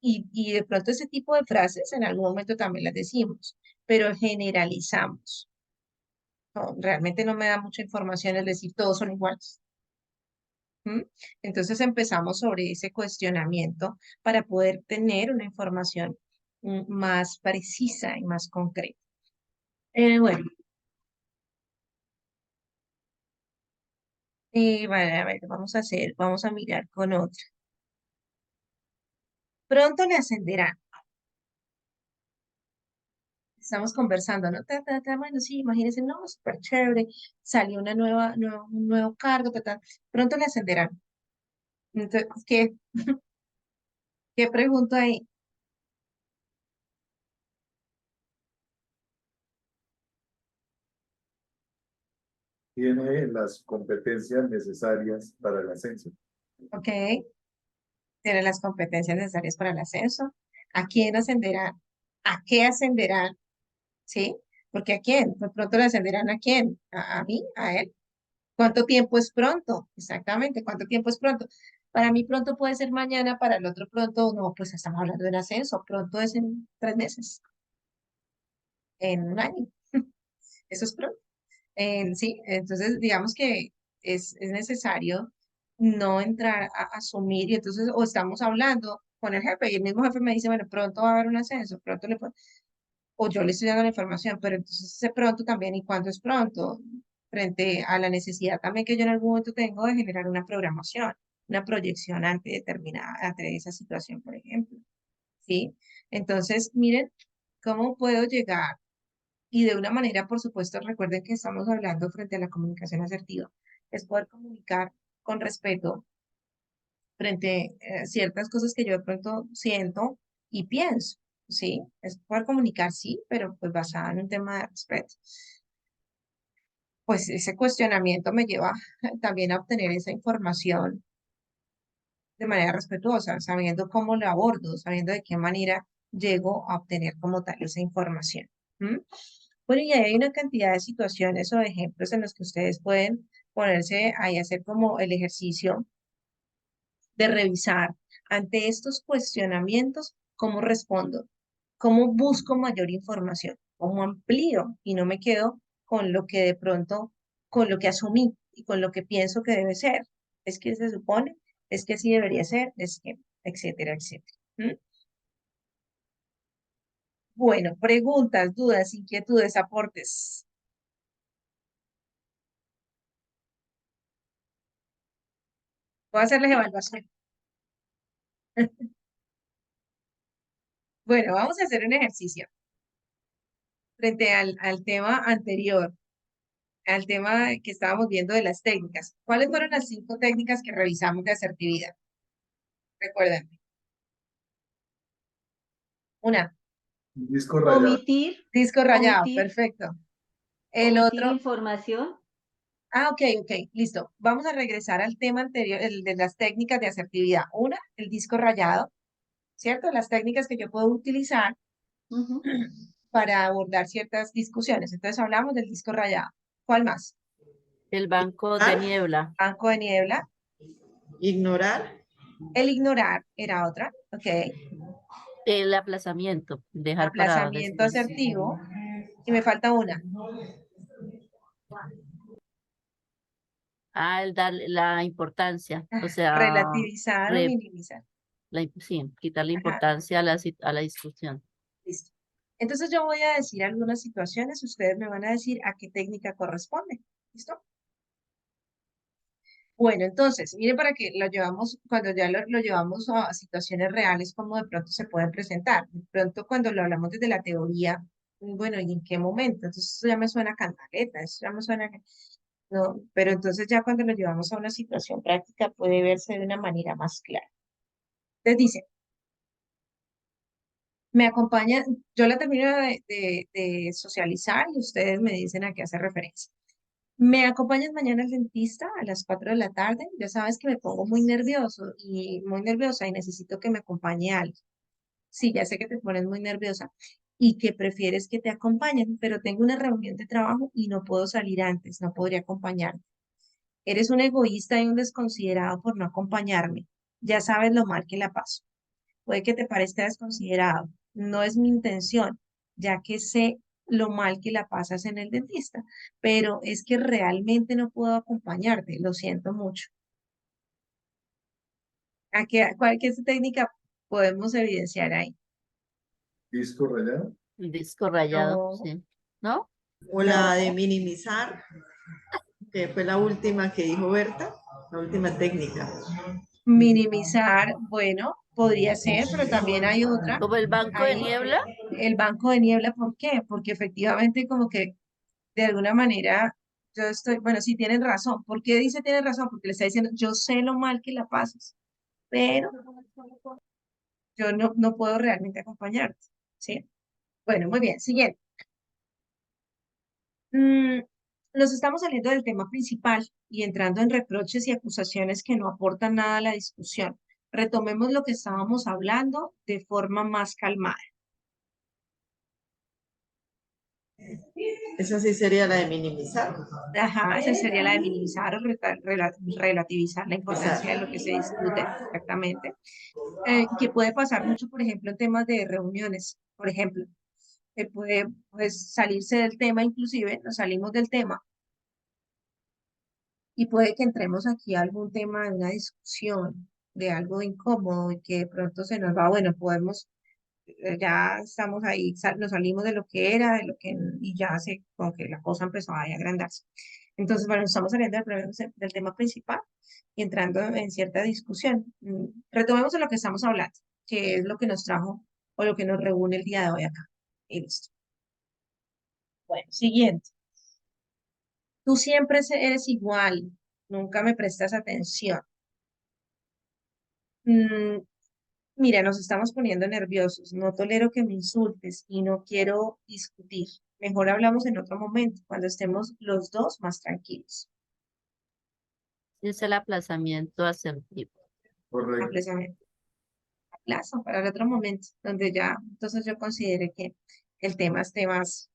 A: y de pronto ese tipo de frases en algún momento también las decimos, pero generalizamos. No, realmente no me da mucha información el decir todos son iguales. ¿Mm? Entonces empezamos sobre ese cuestionamiento para poder tener una información más precisa y más concreta. Bueno, vale, a ver, vamos a mirar con otra. Pronto le ascenderán. Estamos conversando, ¿no? Bueno, sí, imagínense, no, súper chévere, salió un nuevo cargo, pronto le ascenderán. Entonces, ¿qué pregunto ahí?
B: Tiene las competencias necesarias para el ascenso.
A: ¿Ok? Tiene las competencias necesarias para el ascenso. ¿A quién ascenderán? ¿A qué ascenderán? ¿Sí? Porque ¿a quién? De pronto le ascenderán ¿a quién? ¿A mí? ¿A él? ¿Cuánto tiempo es pronto? Exactamente, ¿cuánto tiempo es pronto? Para mí pronto puede ser mañana, para el otro pronto, no, pues estamos hablando del ascenso, pronto es en 3 meses, en un año, eso es pronto. Sí, entonces digamos que es necesario no entrar a asumir y entonces o estamos hablando con el jefe y el mismo jefe me dice, bueno, pronto va a haber un ascenso, o yo le estoy dando la información, pero entonces ese pronto también, ¿y cuándo es pronto? Frente a la necesidad también que yo en algún momento tengo de generar una programación, una proyección ante determinada, ante esa situación, por ejemplo, ¿sí? Entonces, miren cómo puedo llegar y de una manera, por supuesto, recuerden que estamos hablando frente a la comunicación asertiva, es poder comunicar con respeto frente a ciertas cosas que yo de pronto siento y pienso, ¿sí? Es poder comunicar, sí, pero pues basada en un tema de respeto. Pues ese cuestionamiento me lleva también a obtener esa información de manera respetuosa, sabiendo cómo la abordo, sabiendo de qué manera llego a obtener como tal esa información. ¿Mm? Bueno, y ahí hay una cantidad de situaciones o de ejemplos en los que ustedes pueden ponerse ahí a hacer como el ejercicio de revisar ante estos cuestionamientos cómo respondo, cómo busco mayor información, cómo amplío y no me quedo con lo que de pronto, con lo que asumí y con lo que pienso que debe ser. Es que se supone, es que así debería ser, es que, etcétera, etcétera. ¿Mm? Bueno, preguntas, dudas, inquietudes, aportes. Voy a hacerles evaluación. Bueno, vamos a hacer un ejercicio frente al tema anterior, al tema que estábamos viendo de las técnicas. ¿Cuáles fueron las 5 técnicas que revisamos de asertividad? Recuerden. Una,
B: Un disco rayado.
C: Omitir,
A: disco rayado,
C: omitir,
A: perfecto. El
C: omitir
A: otro,
C: información.
A: Ok, listo. Vamos a regresar al tema anterior, el de las técnicas de asertividad. Una, el disco rayado, ¿cierto? Las técnicas que yo puedo utilizar
C: Ujú.
A: para abordar ciertas discusiones. Entonces hablamos del disco rayado. ¿Cuál más?
D: El banco de
I: Ah,
D: niebla,
A: Banco de niebla.
I: ignorar,
A: El ignorar era otra. Ok.
D: el aplazamiento, dejar para
A: Aplazamiento
D: después.
A: asertivo. Y me falta una.
D: Ah, el dar la importancia, o sea,
A: Relativizar o
D: re-
A: minimizar.
D: sí, quitar la
A: Ajá,
D: importancia a a la discusión.
A: listo. Entonces yo voy a decir algunas situaciones, ustedes me van a decir a qué técnica corresponde. ¿Listo? Bueno, entonces, mire para que lo llevamos, cuando ya lo llevamos a situaciones reales, como de pronto se pueden presentar. De pronto cuando lo hablamos desde la teoría, bueno, ¿y en qué momento? Entonces eso ya me suena a cantaleta, eso ya me suena, no, pero entonces ya cuando lo llevamos a una situación práctica puede verse de una manera más clara. Entonces dice, me acompaña, yo la termino de socializar y ustedes me dicen a qué hace referencia. ¿Me acompañas mañana al dentista a las 4 de la tarde? Ya sabes que me pongo muy nervioso y muy nerviosa y necesito que me acompañe alguien. Sí, ya sé que te pones muy nerviosa y que prefieres que te acompañen, pero tengo una reunión de trabajo y no puedo salir antes, no podría acompañarte. Eres un egoísta y un desconsiderado por no acompañarme. Ya sabes lo mal que la paso. Puede que te parezca desconsiderado. No es mi intención, ya que sé lo mal que la pasas en el dentista, pero es que realmente no puedo acompañarte, lo siento mucho. ¿Qué técnica podemos evidenciar ahí?
B: Disco rayado.
D: El disco rayado,
A: No,
D: sí. ¿No?
I: o la de
A: no.
I: minimizar, que fue la última que dijo Berta, la última técnica.
A: Minimizar, bueno, podría ser, pero también hay otra.
D: Como el banco de
A: Hay
D: niebla,
A: el banco de niebla, ¿por qué? Porque efectivamente como que de alguna manera yo estoy, bueno, sí tienen razón. ¿Por qué dice tienen razón? Porque le está diciendo, yo sé lo mal que la pasas, pero yo no puedo realmente acompañarte, ¿sí? Bueno, muy bien, siguiente. Mm, nos estamos saliendo del tema principal y entrando en reproches y acusaciones que no aportan nada a la discusión. Retomemos lo que estábamos hablando de forma más calmada.
I: Esa sí sería la de minimizar.
A: Ajá, esa sería la de minimizar o relativizar la importancia de lo que se
I: Exacto.
A: discute, exactamente. Que puede pasar mucho, por ejemplo, en temas de reuniones, por ejemplo, que puede pues, salirse del tema, inclusive nos salimos del tema y puede que entremos aquí a algún tema de una discusión, de algo incómodo y que de pronto se nos va, bueno, podemos, ya estamos ahí, nos salimos de lo que era, de lo que, y ya se, como que la cosa empezó a agrandarse. Entonces, bueno, estamos saliendo del tema principal y entrando en cierta discusión. Retomemos de lo que estamos hablando, que es lo que nos trajo o lo que nos reúne el día de hoy acá. Y listo. Bueno, siguiente. Tú siempre eres igual, nunca me prestas atención. Mm, mira, nos estamos poniendo nerviosos, no tolero que me insultes y no quiero discutir. Mejor hablamos en otro momento, cuando estemos los dos más tranquilos.
D: es el aplazamiento asertivo.
B: Correcto.
A: Aplazamiento. Aplazo para el otro momento, donde ya, entonces yo considere que el tema esté más,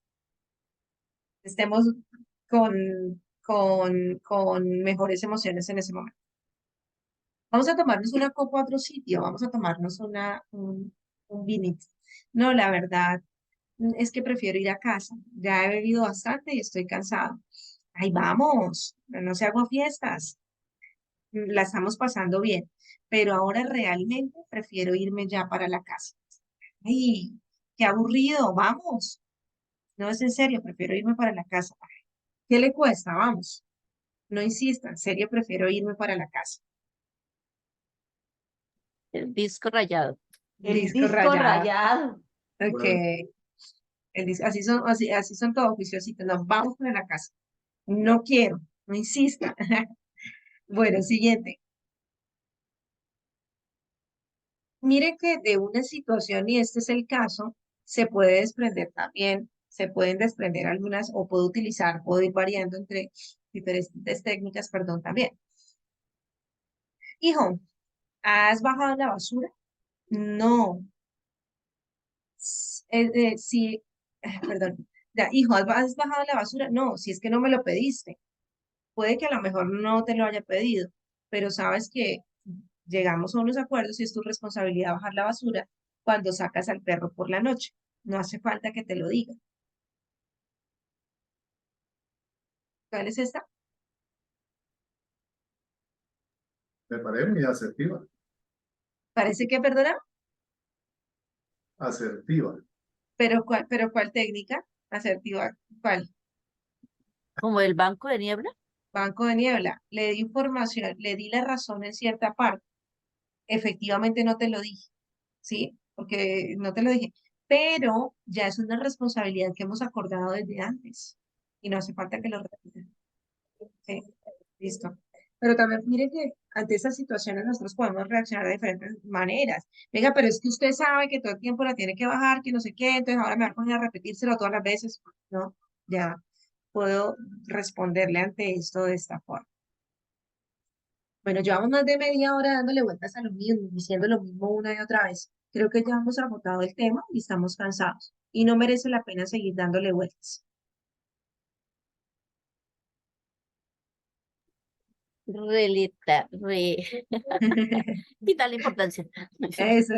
A: estemos con mejores emociones en ese momento. Vamos a tomarnos una copa a otro sitio, vamos a tomarnos un vinito. No, la verdad, es que prefiero ir a casa. Ya he bebido bastante y estoy cansado. Ahí vamos, no se hago fiestas, la estamos pasando bien, pero ahora realmente prefiero irme ya para la casa. Ay, qué aburrido, vamos. No es en serio, prefiero irme para la casa. ¿Qué le cuesta? Vamos. No insista, en serio, prefiero irme para la casa.
D: El disco rayado.
C: El
A: Disco
C: disco
A: rayado.
C: rayado.
A: Ok.
B: Bueno,
A: Así son todos juiciositos. Nos vamos para la casa. No quiero, no insista. Bueno, siguiente. Mire que de una situación, y este es el caso, se puede desprender también, se pueden desprender algunas, o puedo utilizar, puedo ir variando entre diferentes técnicas, perdón, también. Hijo, ¿has bajado la basura? No. Sí, perdón. Ya, hijo, ¿has bajado la basura? No, si es que no me lo pediste. Puede que a lo mejor no te lo haya pedido, pero sabes que llegamos a unos acuerdos y es tu responsabilidad bajar la basura cuando sacas al perro por la noche. No hace falta que te lo diga. ¿Cuál es esta?
B: Me parece muy asertiva.
A: Parece que, perdona,
B: Asertiva.
A: pero ¿cuál técnica? Asertiva, ¿cuál?
D: Como el banco de niebla.
A: Banco de niebla. Le di información, le di la razón en cierta parte. Efectivamente no te lo dije, ¿sí? Porque no te lo dije. Pero ya es una responsabilidad que hemos acordado desde antes. Y no hace falta que lo repitas. Sí, listo. Pero también mire que ante esas situaciones nosotros podemos reaccionar de diferentes maneras. Venga, pero es que usted sabe que todo el tiempo la tiene que bajar, que no sé qué, entonces ahora me va a poner a repetírselo todas las veces. No, ya puedo responderle ante esto de esta forma. Bueno, llevamos más de media hora dándole vueltas a lo mismo, diciendo lo mismo una y otra vez. Creo que ya hemos agotado el tema y estamos cansados. Y no merece la pena seguir dándole vueltas.
D: Quitar la importancia.
A: Eso.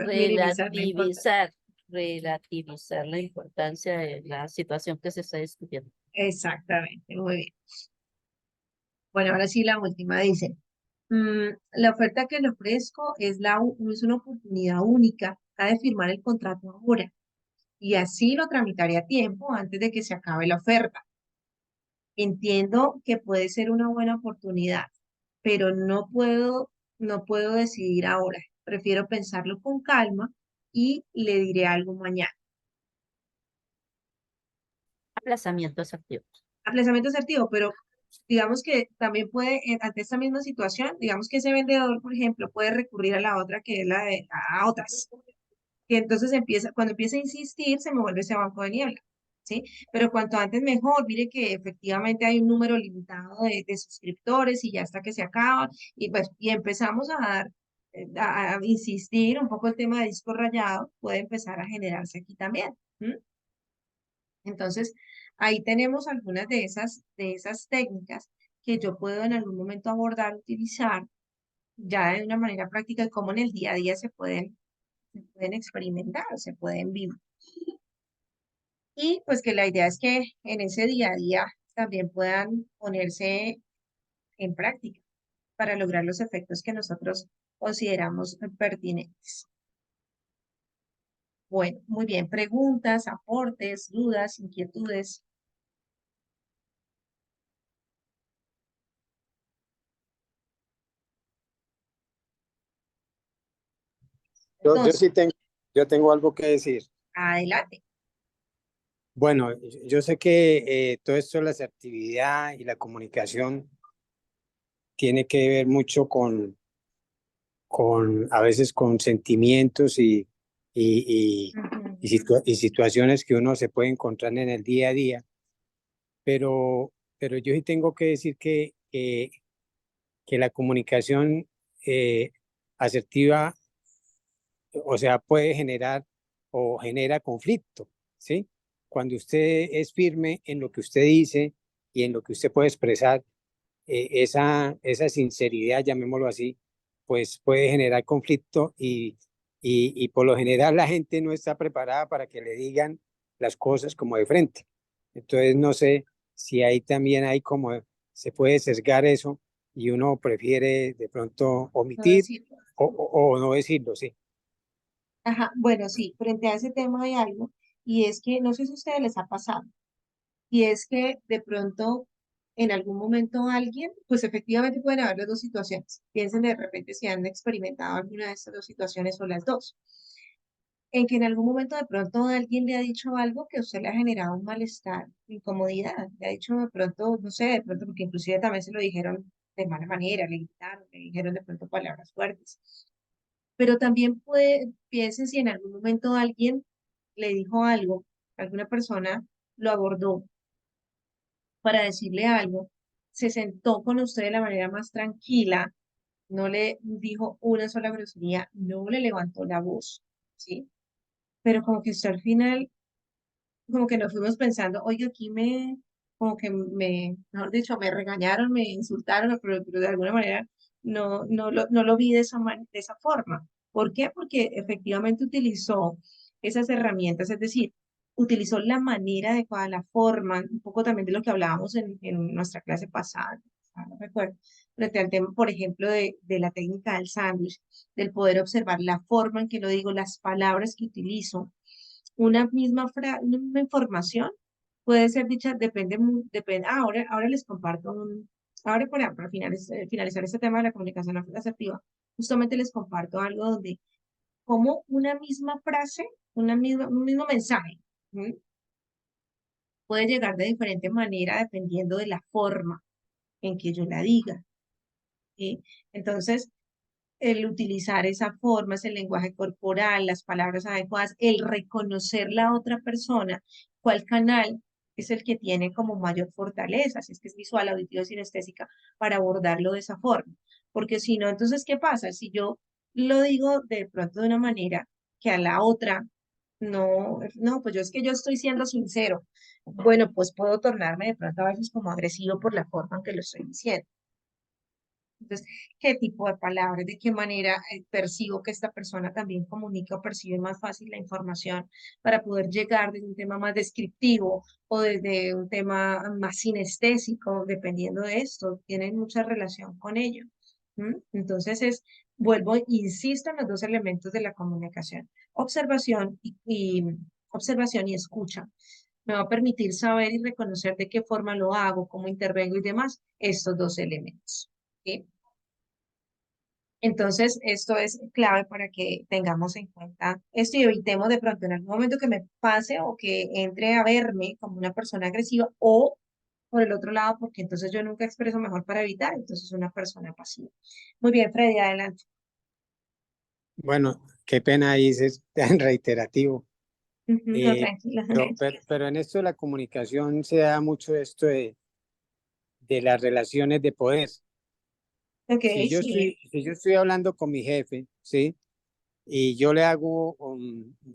A: Minimizar la importancia.
D: Relativizar la importancia de la situación que se está discutiendo.
A: Exactamente, muy bien. Bueno, ahora sí la última dice, la oferta que le ofrezco es una oportunidad única, ha de firmar el contrato ahora y así lo tramitaré a tiempo antes de que se acabe la oferta. Entiendo que puede ser una buena oportunidad, pero no puedo decidir ahora. Prefiero pensarlo con calma y le diré algo mañana.
D: Aplazamiento activo.
A: Aplazamiento asertivo, pero digamos que también puede, ante esta misma situación, digamos que ese vendedor, por ejemplo, puede recurrir a la otra que es a otras. Y entonces cuando empieza a insistir, se me vuelve ese banco de niebla, ¿sí? Pero cuanto antes mejor, mire que efectivamente hay un número limitado de suscriptores y ya hasta que se acaba, y pues, y empezamos a insistir un poco el tema de disco rayado, puede empezar a generarse aquí también. Entonces, ahí tenemos algunas de esas técnicas que yo puedo en algún momento abordar, utilizar ya de una manera práctica y cómo en el día a día se pueden experimentar, se pueden vivir. Y pues que la idea es que en ese día a día también puedan ponerse en práctica para lograr los efectos que nosotros consideramos pertinentes. Bueno, muy bien. Preguntas, aportes, dudas, inquietudes.
J: Yo
A: Entonces,
J: sí tengo algo que decir.
A: adelante.
J: Bueno, yo sé que todo esto de la asertividad y la comunicación tiene que ver mucho a veces con sentimientos y,
A: Ujú.
J: y situaciones que uno se puede encontrar en el día a día, pero yo sí tengo que decir que la comunicación asertiva, o sea, puede generar o genera conflicto, ¿sí? Cuando usted es firme en lo que usted dice y en lo que usted puede expresar, esa sinceridad, llamémoslo así, pues puede generar conflicto y por lo general la gente no está preparada para que le digan las cosas como de frente. Entonces no sé si ahí también hay como se puede sesgar eso y uno prefiere de pronto
A: No
J: omitir
A: decirlo.
J: o no decirlo, sí.
A: Ajá, bueno, sí, frente a ese tema hay algo, y es que no sé si a ustedes les ha pasado, y es que de pronto en algún momento alguien, pues efectivamente pueden haber las dos situaciones. Piensen de repente si han experimentado alguna de estas dos situaciones o las dos, en que en algún momento de pronto alguien le ha dicho algo que a usted le ha generado un malestar, incomodidad, le ha dicho de pronto, no sé, de pronto porque inclusive también se lo dijeron de mala manera, le gritaron, le dijeron de pronto palabras fuertes. Pero también piensen si en algún momento alguien le dijo algo, alguna persona lo abordó para decirle algo, se sentó con usted de la manera más tranquila, no le dijo una sola grosería, no le levantó la voz, ¿sí? Pero como que usted al final, como que nos fuimos pensando, oye, aquí como que mejor dicho, me regañaron, me insultaron, pero de alguna manera no lo vi de de esa forma. ¿Por qué? Porque efectivamente utilizó esas herramientas, es decir, utilizó la manera adecuada, la forma, un poco también de lo que hablábamos en nuestra clase pasada, no recuerdo, frente al tema, por ejemplo, de la técnica del sándwich, del poder observar la forma en que lo digo, las palabras que utilizo, una misma información puede ser dicha, depende, ahora les comparto ahora para finalizar este tema de la comunicación asertiva, justamente les comparto algo donde como una misma frase, un mismo mensaje, ¿m? Puede llegar de diferente manera dependiendo de la forma en que yo la diga, ¿sí? Entonces, el utilizar esa forma, ese lenguaje corporal, las palabras adecuadas, el reconocer la otra persona, cuál canal es el que tiene como mayor fortaleza, si es que es visual, auditiva, sinestésica, para abordarlo de esa forma. Porque si no, entonces, ¿qué pasa? Si yo lo digo de pronto de una manera que a la otra no, pues yo es que yo estoy siendo sincero. Bueno, pues puedo tornarme de pronto a veces como agresivo por la forma en que lo estoy diciendo. Entonces, ¿qué tipo de palabras? ¿De qué manera percibo que esta persona también comunica o percibe más fácil la información para poder llegar desde un tema más descriptivo o desde un tema más sinestésico, dependiendo de esto? Tienen mucha relación con ello. ¿M? Entonces, insisto en los dos elementos de la comunicación, observación y escucha. Me va a permitir saber y reconocer de qué forma lo hago, cómo intervengo y demás, estos dos elementos. ¿Sí? Entonces, esto es clave para que tengamos en cuenta esto y evitemos de pronto en algún momento que me pase o que entre a verme como una persona agresiva o por el otro lado, porque entonces yo nunca expreso mejor para evitar, entonces una persona pasiva. Muy bien, Freddy, adelante.
J: Bueno, qué pena ahí es tan reiterativo.
A: Ujú, no, tranquila.
J: Pero en esto de la comunicación se da mucho esto de las relaciones de poder.
A: Ok, sí.
J: Si yo estoy hablando con mi jefe, ¿sí? Y yo le hago,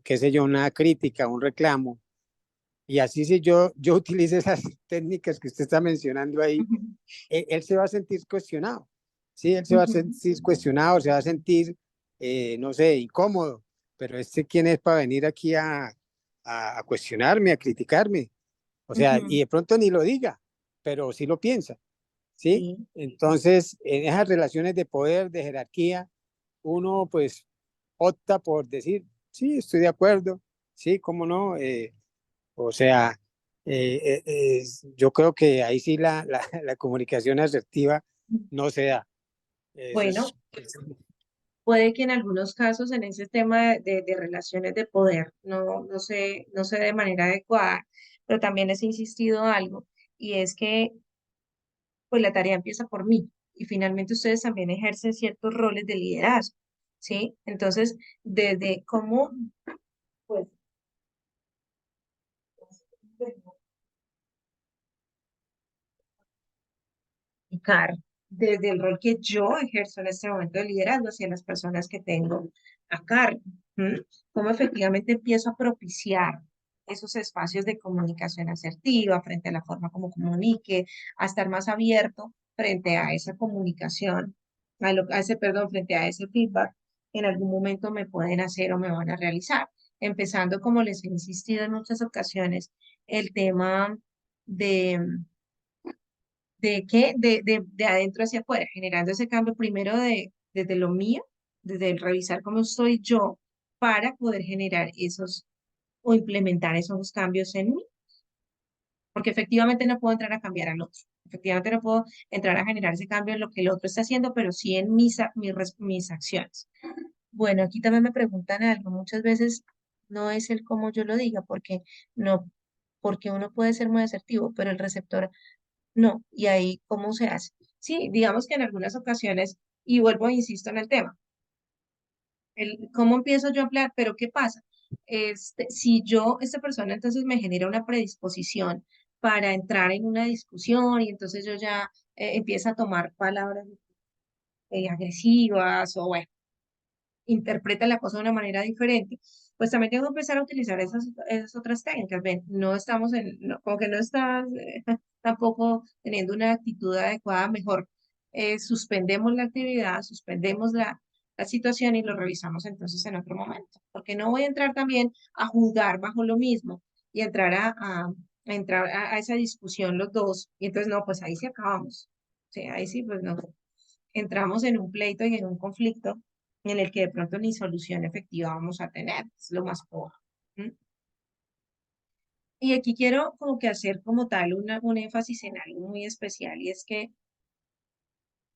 J: qué sé yo, una crítica, un reclamo, y así si yo utilice esas técnicas que usted está mencionando ahí,
A: Ujú,
J: él se va a sentir cuestionado, ¿sí? Él se va a
A: ujú,
J: sentir cuestionado, se va a sentir, no sé, incómodo, pero ¿quién es para venir aquí a cuestionarme, a criticarme? O sea, y
A: ujú,
J: de pronto ni lo diga, pero sí lo piensa, ¿sí?
A: sí,
J: Entonces, en esas relaciones de poder, de jerarquía, uno pues opta por decir, sí, estoy de acuerdo, sí, cómo no, o sea, yo creo que ahí sí la comunicación asertiva no se da. Eso
A: bueno,
J: es,
A: puede que en algunos casos en ese tema de relaciones de poder no se de manera adecuada, pero también les he insistido algo, y es que pues la tarea empieza por mí, y finalmente ustedes también ejercen ciertos roles de liderazgo, ¿sí? Entonces, desde cómo, pues, comunicar desde el rol que yo ejerzo en este momento de liderazgo hacia las personas que tengo a cargo. ¿M? Cómo efectivamente empiezo a propiciar esos espacios de comunicación asertiva frente a la forma como comunique, a estar más abierto frente a esa comunicación, perdón, frente a ese feedback que en algún momento me pueden hacer o me van a realizar. Empezando, como les he insistido en muchas ocasiones, el tema de de adentro hacia afuera, generando ese cambio primero desde lo mío, desde el revisar cómo estoy yo, para poder generar esos o implementar esos cambios en mí, porque efectivamente no puedo entrar a cambiar al otro, efectivamente no puedo entrar a generar ese cambio en lo que el otro está haciendo, pero sí en mis acciones. Bueno, aquí también me preguntan algo, muchas veces no es el cómo yo lo diga, no, porque uno puede ser muy asertivo, pero el receptor no, y ahí, ¿cómo se hace? Sí, digamos que en algunas ocasiones, y vuelvo e insisto en el tema, ¿cómo empiezo yo a hablar? Pero ¿qué pasa? Si esta persona entonces me genera una predisposición para entrar en una discusión y entonces yo ya empiezo a tomar palabras agresivas o bueno, interpreta la cosa de una manera diferente, pues también tengo que empezar a utilizar esas otras técnicas. Ven, no estamos como que no estás tampoco teniendo una actitud adecuada, mejor suspendemos la actividad, suspendemos la situación y lo revisamos entonces en otro momento, porque no voy a entrar también a juzgar bajo lo mismo y entrar a entrar a esa discusión los dos, y entonces no, pues ahí sí acabamos. O sea, ahí sí, pues no, entramos en un pleito y en un conflicto en el que de pronto ni solución efectiva vamos a tener, es lo más probable. ¿M? Y aquí quiero como que hacer como tal un énfasis en algo muy especial, y es que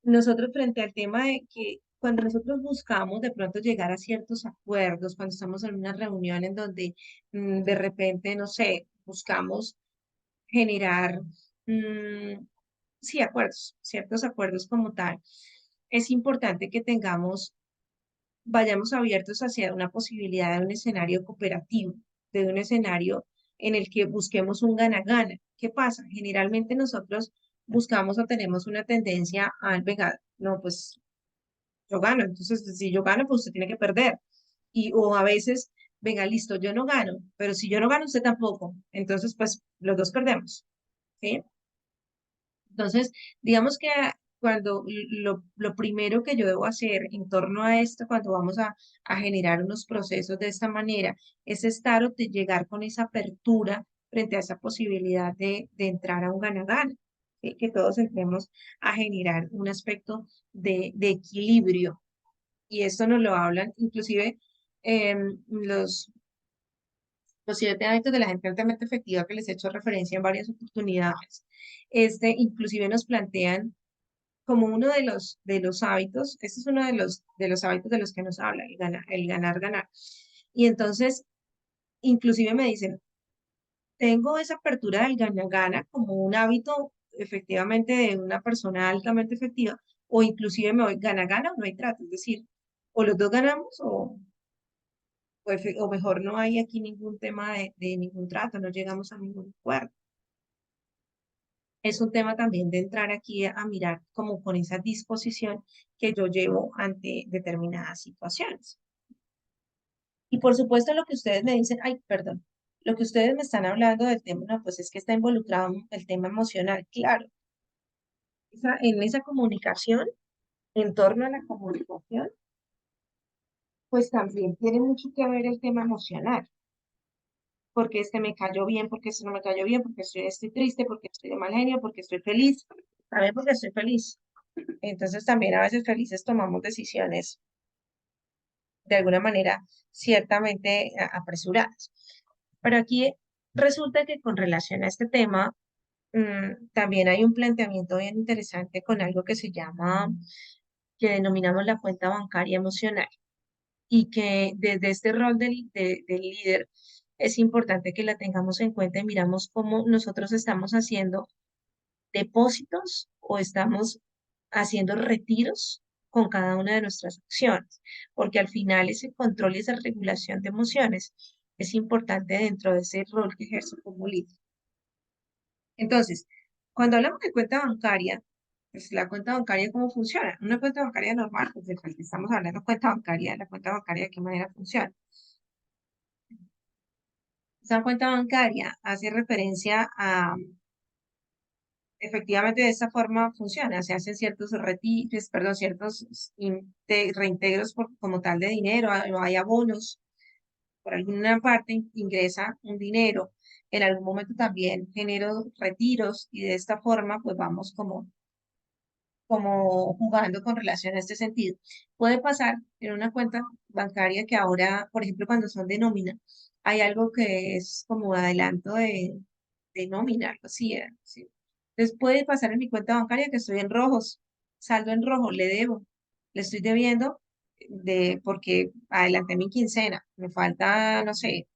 A: nosotros frente al tema de que cuando nosotros buscamos de pronto llegar a ciertos acuerdos, cuando estamos en una reunión en donde de repente, no sé, buscamos generar, sí, acuerdos, ciertos acuerdos como tal, es importante que vayamos abiertos hacia una posibilidad de un escenario cooperativo, de un escenario en el que busquemos un gana-gana. ¿Qué pasa? Generalmente nosotros buscamos o tenemos una tendencia al, venga, no, pues yo gano, entonces si yo gano, pues usted tiene que perder. O a veces, venga, listo, yo no gano, pero si yo no gano, usted tampoco. Entonces, pues los dos perdemos. ¿Sí? Entonces, digamos que cuando lo primero que yo debo hacer en torno a esto, cuando vamos a generar unos procesos de esta manera, es estar o de llegar con esa apertura frente a esa posibilidad de entrar a un gana-gana, ¿sí? Que todos entremos a generar un aspecto de equilibrio. Y esto nos lo hablan inclusive los 7 hábitos de la gente altamente efectiva que les he hecho referencia en varias oportunidades. Inclusive nos plantean como uno de los hábitos, este es uno de los hábitos de los que nos habla, el ganar, ganar. Y entonces, inclusive me dicen, tengo esa apertura del gana-gana como un hábito efectivamente de una persona altamente efectiva, o inclusive me voy gana-gana o no hay trato, es decir, o los dos ganamos o mejor no hay aquí ningún tema de ningún trato, no llegamos a ningún acuerdo. Es un tema también de entrar aquí a mirar como con esa disposición que yo llevo ante determinadas situaciones. Y por supuesto lo que ustedes me dicen, ay, perdón, lo que ustedes me están hablando del tema, no, pues es que está involucrado el tema emocional, claro. En esa comunicación, en torno a la comunicación, pues también tiene mucho que ver el tema emocional. Porque este me cayó bien, porque este no me cayó bien, porque estoy triste, porque estoy de mal genio, porque estoy feliz, también porque estoy feliz. Entonces también a veces felices tomamos decisiones de alguna manera ciertamente apresuradas. Pero aquí resulta que con relación a este tema, también hay un planteamiento bien interesante con algo que se llama, que denominamos la cuenta bancaria emocional, y que desde este rol del líder es importante que la tengamos en cuenta y miramos cómo nosotros estamos haciendo depósitos o estamos haciendo retiros con cada una de nuestras acciones, porque al final ese control y esa regulación de emociones es importante dentro de ese rol que ejerce como líder. Entonces, cuando hablamos de cuenta bancaria, pues la cuenta bancaria, ¿cómo funciona? Una cuenta bancaria normal, pues de la que estamos hablando, cuenta bancaria, la cuenta bancaria, ¿de qué manera funciona? Esa cuenta bancaria hace referencia a, efectivamente, de esta forma funciona, se hacen ciertos retiros, perdón, ciertos reintegros como tal de dinero, hay abonos, por alguna parte ingresa un dinero, en algún momento también genero retiros y de esta forma pues vamos como jugando con relación a este sentido. Puede pasar en una cuenta bancaria que ahora, por ejemplo, cuando son de nómina, hay algo que es como adelanto de nómina, algo así, ¿sí? Entonces puede pasar en mi cuenta bancaria que estoy en rojos, saldo en rojo, le debo, le estoy debiendo porque adelanté mi quincena, me falta, no sé,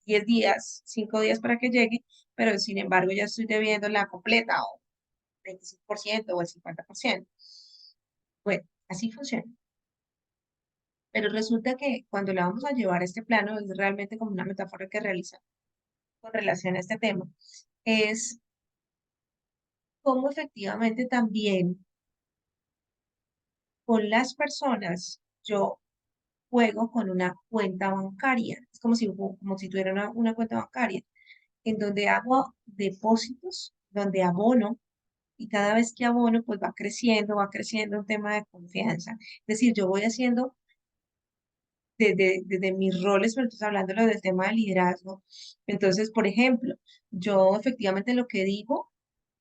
A: 10 días, 5 días para que llegue, pero sin embargo ya estoy debiendo la completa o 25% o el 50%. Bueno, así funciona. Pero resulta que cuando la vamos a llevar a este plano, es realmente como una metáfora que realiza con relación a este tema, es cómo efectivamente también con las personas yo juego con una cuenta bancaria. Es como si tuviera una cuenta bancaria, en donde hago depósitos, donde abono, y cada vez que abono, pues va creciendo un tema de confianza. Es decir, yo voy haciendo desde mis roles, pero entonces hablándolo del tema de liderazgo. Entonces, por ejemplo, yo efectivamente lo que digo,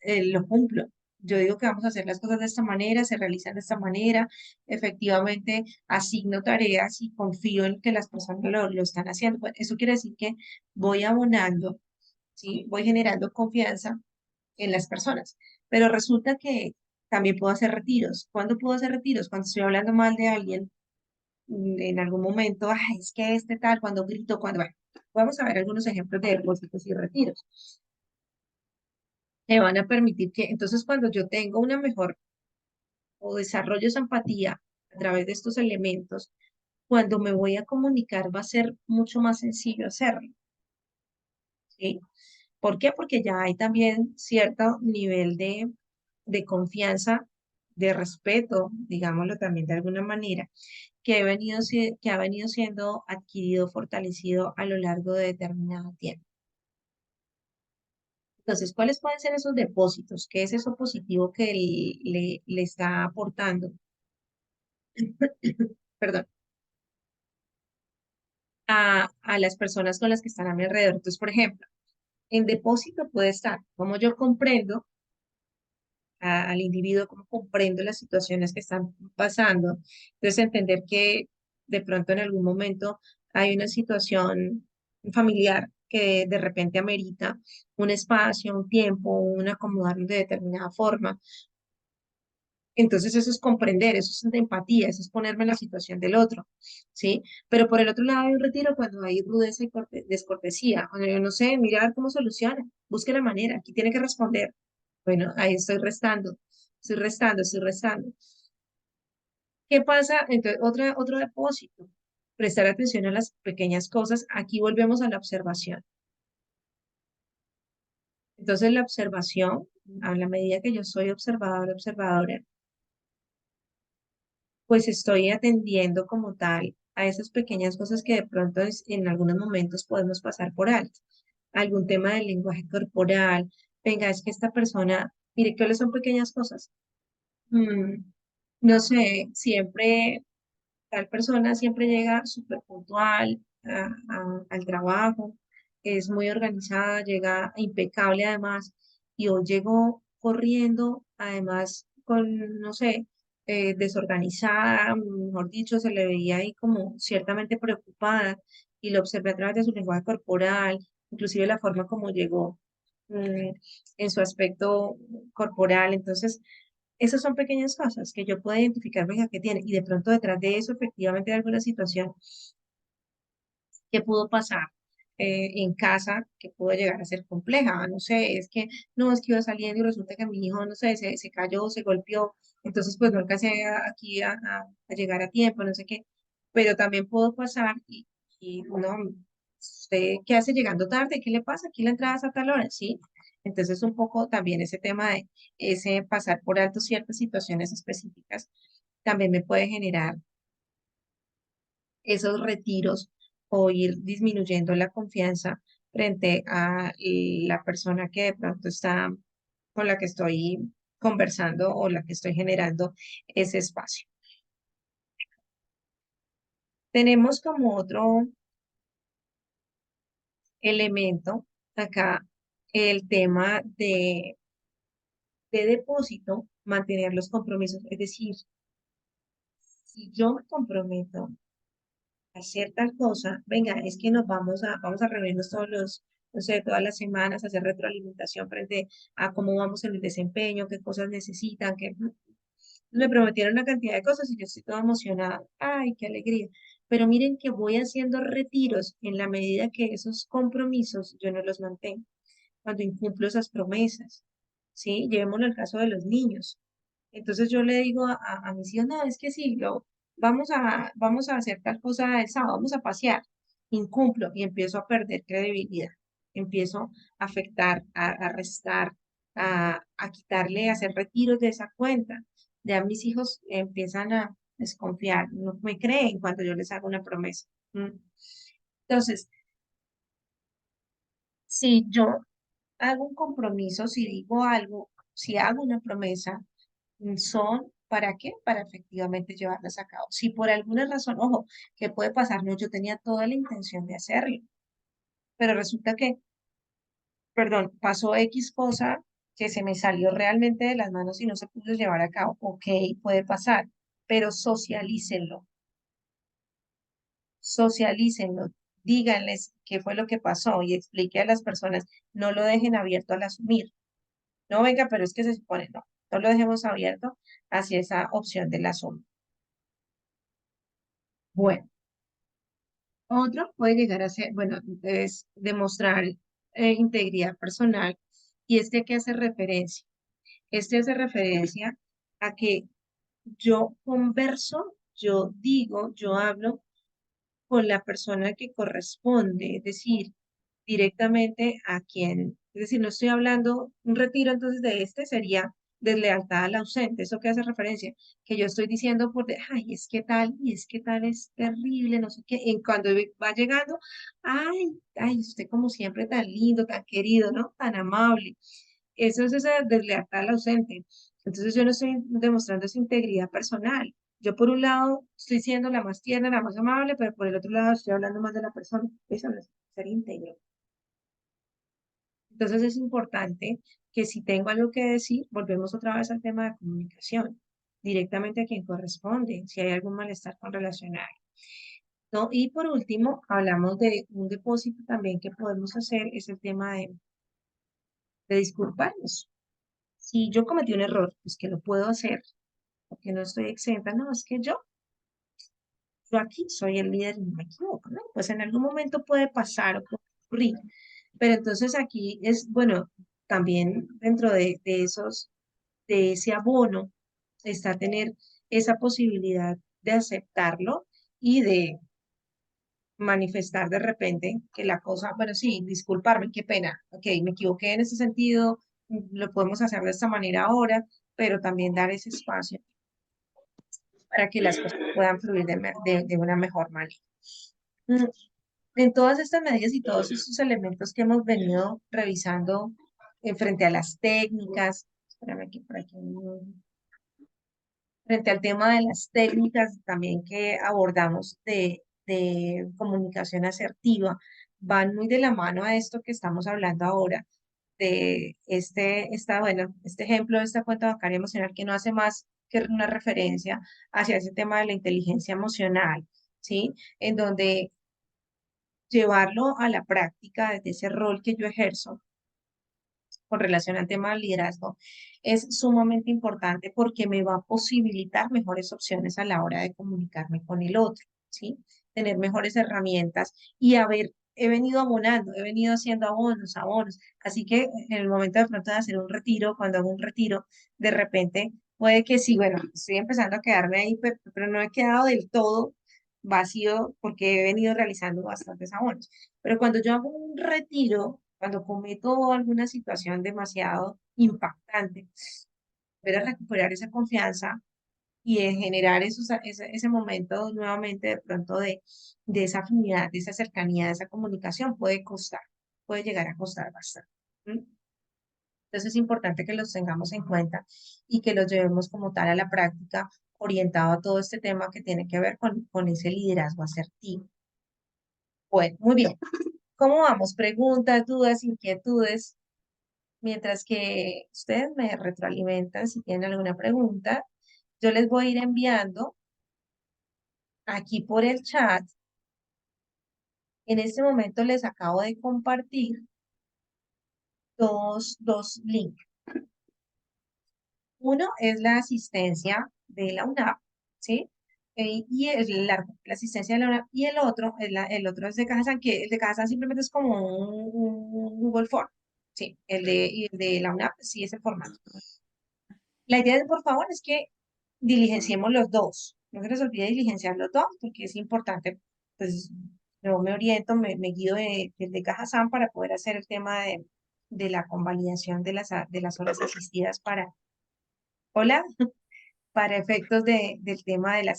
A: lo cumplo. Yo digo que vamos a hacer las cosas de esta manera, se realizan de esta manera, efectivamente asigno tareas y confío en que las personas lo están haciendo. Pues, eso quiere decir que voy abonando, ¿sí? Voy generando confianza en las personas. Pero resulta que también puedo hacer retiros. ¿Cuándo puedo hacer retiros? Cuando estoy hablando mal de alguien, en algún momento, "Ay, es que este tal, cuando grito, cuando... Bueno, vamos a ver algunos ejemplos de depósitos y retiros que van a permitir que, entonces, cuando yo tengo una mejor o desarrollo esa empatía a través de estos elementos, cuando me voy a comunicar va a ser mucho más sencillo hacerlo, ¿sí? ¿Por qué? Porque ya hay también cierto nivel de confianza, de respeto, digámoslo también de alguna manera, que ha venido siendo adquirido, fortalecido a lo largo de determinado tiempo. Entonces, ¿cuáles pueden ser esos depósitos? ¿Qué es eso positivo que le está aportando? Perdón, a las personas con las que están a mi alrededor. Entonces, por ejemplo, en depósito puede estar como yo comprendo al individuo, cómo comprendo las situaciones que están pasando. Entonces, entender que de pronto en algún momento hay una situación familiar que de repente amerita un espacio, un tiempo, un acomodarnos de determinada forma. Entonces eso es comprender, eso es de empatía, eso es ponerme en la situación del otro, ¿sí? Pero por el otro lado hay un retiro cuando hay rudeza y descortesía, cuando yo no sé, mirar cómo soluciona, busque la manera, aquí tiene que responder. Bueno, ahí estoy restando, estoy restando, estoy restando. ¿Qué pasa? Entonces, otro depósito, prestar atención a las pequeñas cosas. Aquí volvemos a la observación. Entonces, la observación, a la medida que yo soy observador, observadora, pues estoy atendiendo como tal a esas pequeñas cosas que de pronto en algunos momentos podemos pasar por alto. Algún tema del lenguaje corporal. Venga, es que esta persona, mire, ¿cuáles son pequeñas cosas? Mm, no sé, siempre tal persona siempre llega súper puntual al trabajo, es muy organizada, llega impecable además, y hoy llegó corriendo, además con, no sé, desorganizada, mejor dicho, se le veía ahí como ciertamente preocupada, y lo observé a través de su lenguaje corporal, inclusive la forma como llegó mm, en su aspecto corporal. Entonces, esas son pequeñas cosas que yo puedo identificar, venga, que tiene, y de pronto detrás de eso efectivamente hay alguna situación que pudo pasar en casa que pudo llegar a ser compleja. No sé, es que no, es que iba saliendo y resulta que mi hijo, no sé, se cayó, se golpeó, entonces pues no alcancé aquí a llegar a tiempo, no sé qué, pero también pudo pasar y no, ¿usted qué hace llegando tarde? ¿Qué le pasa? Aquí la entrada es a tal hora, ¿sí? Entonces un poco también ese tema de ese pasar por alto ciertas situaciones específicas también me puede generar esos retiros o ir disminuyendo la confianza frente a la persona que de pronto está con la que estoy conversando o la que estoy generando ese espacio. Tenemos como otro elemento acá el tema de depósito, mantener los compromisos. Es decir, si yo me comprometo hacer tal cosa, venga, es que vamos a reunirnos todos no sé, todas las semanas, a hacer retroalimentación frente a cómo vamos en el desempeño, qué cosas necesitan, que me prometieron una cantidad de cosas y yo estoy toda emocionada. Ay, qué alegría. Pero miren que voy haciendo retiros en la medida que esos compromisos yo no los mantengo, cuando incumplo esas promesas, ¿sí? Llevémoslo al caso de los niños. Entonces yo le digo a mis hijos, no, es que sí, vamos a hacer tal cosa el sábado, vamos a pasear. Incumplo y empiezo a perder credibilidad. Empiezo a afectar, a restar. a quitarle, a hacer retiros de esa cuenta. Ya mis hijos empiezan a desconfiar, no me creen cuando yo les hago una promesa. Entonces, si yo hago un compromiso, si digo algo, si hago una promesa, son ¿para qué? Para efectivamente llevarlas a cabo. Si por alguna razón, ojo, ¿qué puede pasar? No, yo tenía toda la intención de hacerlo, pero resulta que, perdón, pasó X cosa que se me salió realmente de las manos y no se pudo llevar a cabo. Ok, puede pasar, pero socialícenlo, díganles qué fue lo que pasó y explique a las personas, no lo dejen abierto al asumir. No, venga, pero es que se supone, no, no lo dejemos abierto hacia esa opción del asunto. Bueno, otro puede llegar a ser, bueno, es demostrar integridad personal y este que hace referencia. Este hace referencia a que yo converso, yo digo, yo hablo con la persona que corresponde, es decir, directamente a quien, es decir, no estoy hablando, un retiro entonces de este sería deslealtad al ausente, eso que hace referencia, que yo estoy diciendo ay, es que tal, y es que tal es terrible, no sé qué, en cuando va llegando, ay, usted como siempre tan lindo, tan querido, ¿no? Tan amable. Eso es esa deslealtad al ausente. Entonces yo no estoy demostrando esa integridad personal. Yo por un lado estoy siendo la más tierna, la más amable, pero por el otro lado estoy hablando más de la persona. Eso no es ser íntegro. Entonces es importante que si tengo algo que decir, volvemos otra vez al tema de comunicación, directamente a quien corresponde, si hay algún malestar con relacionar. ¿No? Y por último, hablamos de un depósito también que podemos hacer, es el tema de disculparnos. Si yo cometí un error, pues que lo puedo hacer, porque no estoy exenta, no, es que yo aquí soy el líder y no me equivoco, ¿no? Pues en algún momento puede pasar o puede ocurrir, pero entonces aquí es, bueno, también dentro de ese abono, está tener esa posibilidad de aceptarlo y de manifestar de repente que la cosa, bueno, sí, disculparme, qué pena, ok, me equivoqué en ese sentido, lo podemos hacer de esta manera ahora, pero también dar ese espacio para que las cosas puedan fluir de una mejor manera. Mm, En todas estas medidas y todos estos elementos que hemos venido revisando frente a las técnicas, espérame aquí, por aquí, frente al tema de las técnicas también que abordamos de comunicación asertiva, van muy de la mano a esto que estamos hablando ahora, de bueno, este ejemplo de esta cuenta bancaria emocional que no hace más que una referencia hacia ese tema de la inteligencia emocional, ¿sí? En donde llevarlo a la práctica desde ese rol que yo ejerzo con relación al tema del liderazgo es sumamente importante porque me va a posibilitar mejores opciones a la hora de comunicarme con el otro, ¿sí? Tener mejores herramientas y he venido abonando, he venido haciendo abonos. Así que en el momento de pronto de hacer un retiro, cuando hago un retiro, de repente puede que sí, bueno, estoy empezando a quedarme ahí, pero no he quedado del todo vacío porque he venido realizando bastantes abonos. Pero cuando yo hago un retiro, cuando cometo alguna situación demasiado impactante, volver a recuperar esa confianza y de generar ese momento nuevamente de pronto de esa afinidad, de esa cercanía, de esa comunicación, puede costar, puede llegar a costar bastante. ¿Mm? Entonces es importante que los tengamos en cuenta y que los llevemos como tal a la práctica, orientado a todo este tema que tiene que ver con ese liderazgo asertivo. Bueno, muy bien. ¿Cómo vamos? Preguntas, dudas, inquietudes. Mientras que ustedes me retroalimentan si tienen alguna pregunta, yo les voy a ir enviando aquí por el chat. En este momento les acabo de compartir dos links. Uno es la asistencia de la UNAP, ¿sí? Y es la asistencia de la UNAP. Y el otro es de Cajazán, que el de Cajazán simplemente es como un Google Form. Sí, y el de la UNAP sí es el formato. La idea, por favor, es que diligenciemos los dos. No se les olvide diligenciar los dos, porque es importante, pues, yo me oriento, me guío de Cajazán para poder hacer el tema de la convalidación de las horas asistidas para, hola, para efectos del tema de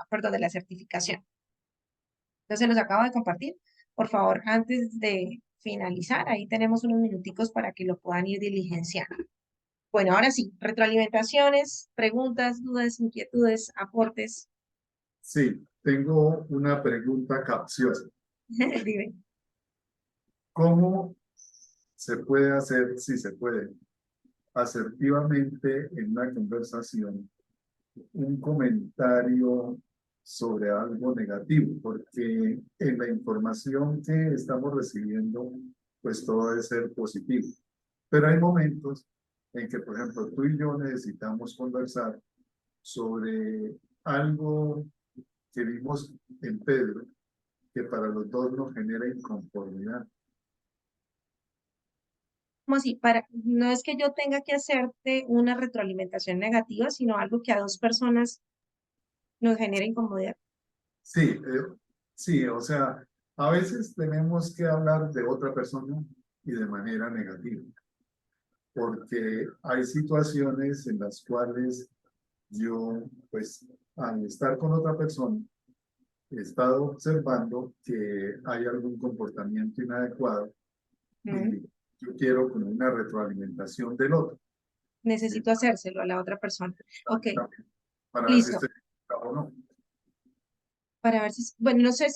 A: perdón, de la certificación. Entonces los acabo de compartir. Por favor, antes de finalizar, ahí tenemos unos minuticos para que lo puedan ir diligenciando. Bueno, ahora sí, retroalimentaciones, preguntas, dudas, inquietudes, aportes.
B: Sí, tengo una pregunta capciosa.
A: Dime.
B: ¿Cómo se puede hacer, si se puede, asertivamente en una conversación, un comentario sobre algo negativo? Porque en la información que estamos recibiendo, pues todo debe ser positivo. Pero hay momentos en que, por ejemplo, tú y yo necesitamos conversar sobre algo que vimos en Pedro, que para los dos nos genera inconformidad.
A: Como así, no es que yo tenga que hacerte una retroalimentación negativa, sino algo que a dos personas nos genera incomodidad.
B: Sí, sí, o sea, a veces tenemos que hablar de otra persona y de manera negativa, porque hay situaciones en las cuales yo, pues, al estar con otra persona, he estado observando que hay algún comportamiento inadecuado y yo quiero como una retroalimentación del otro.
A: Necesito hacérselo a la otra persona. Ok,
B: Para ver si
A: listo.
B: estoy o no.
A: Para ver si, bueno, no sé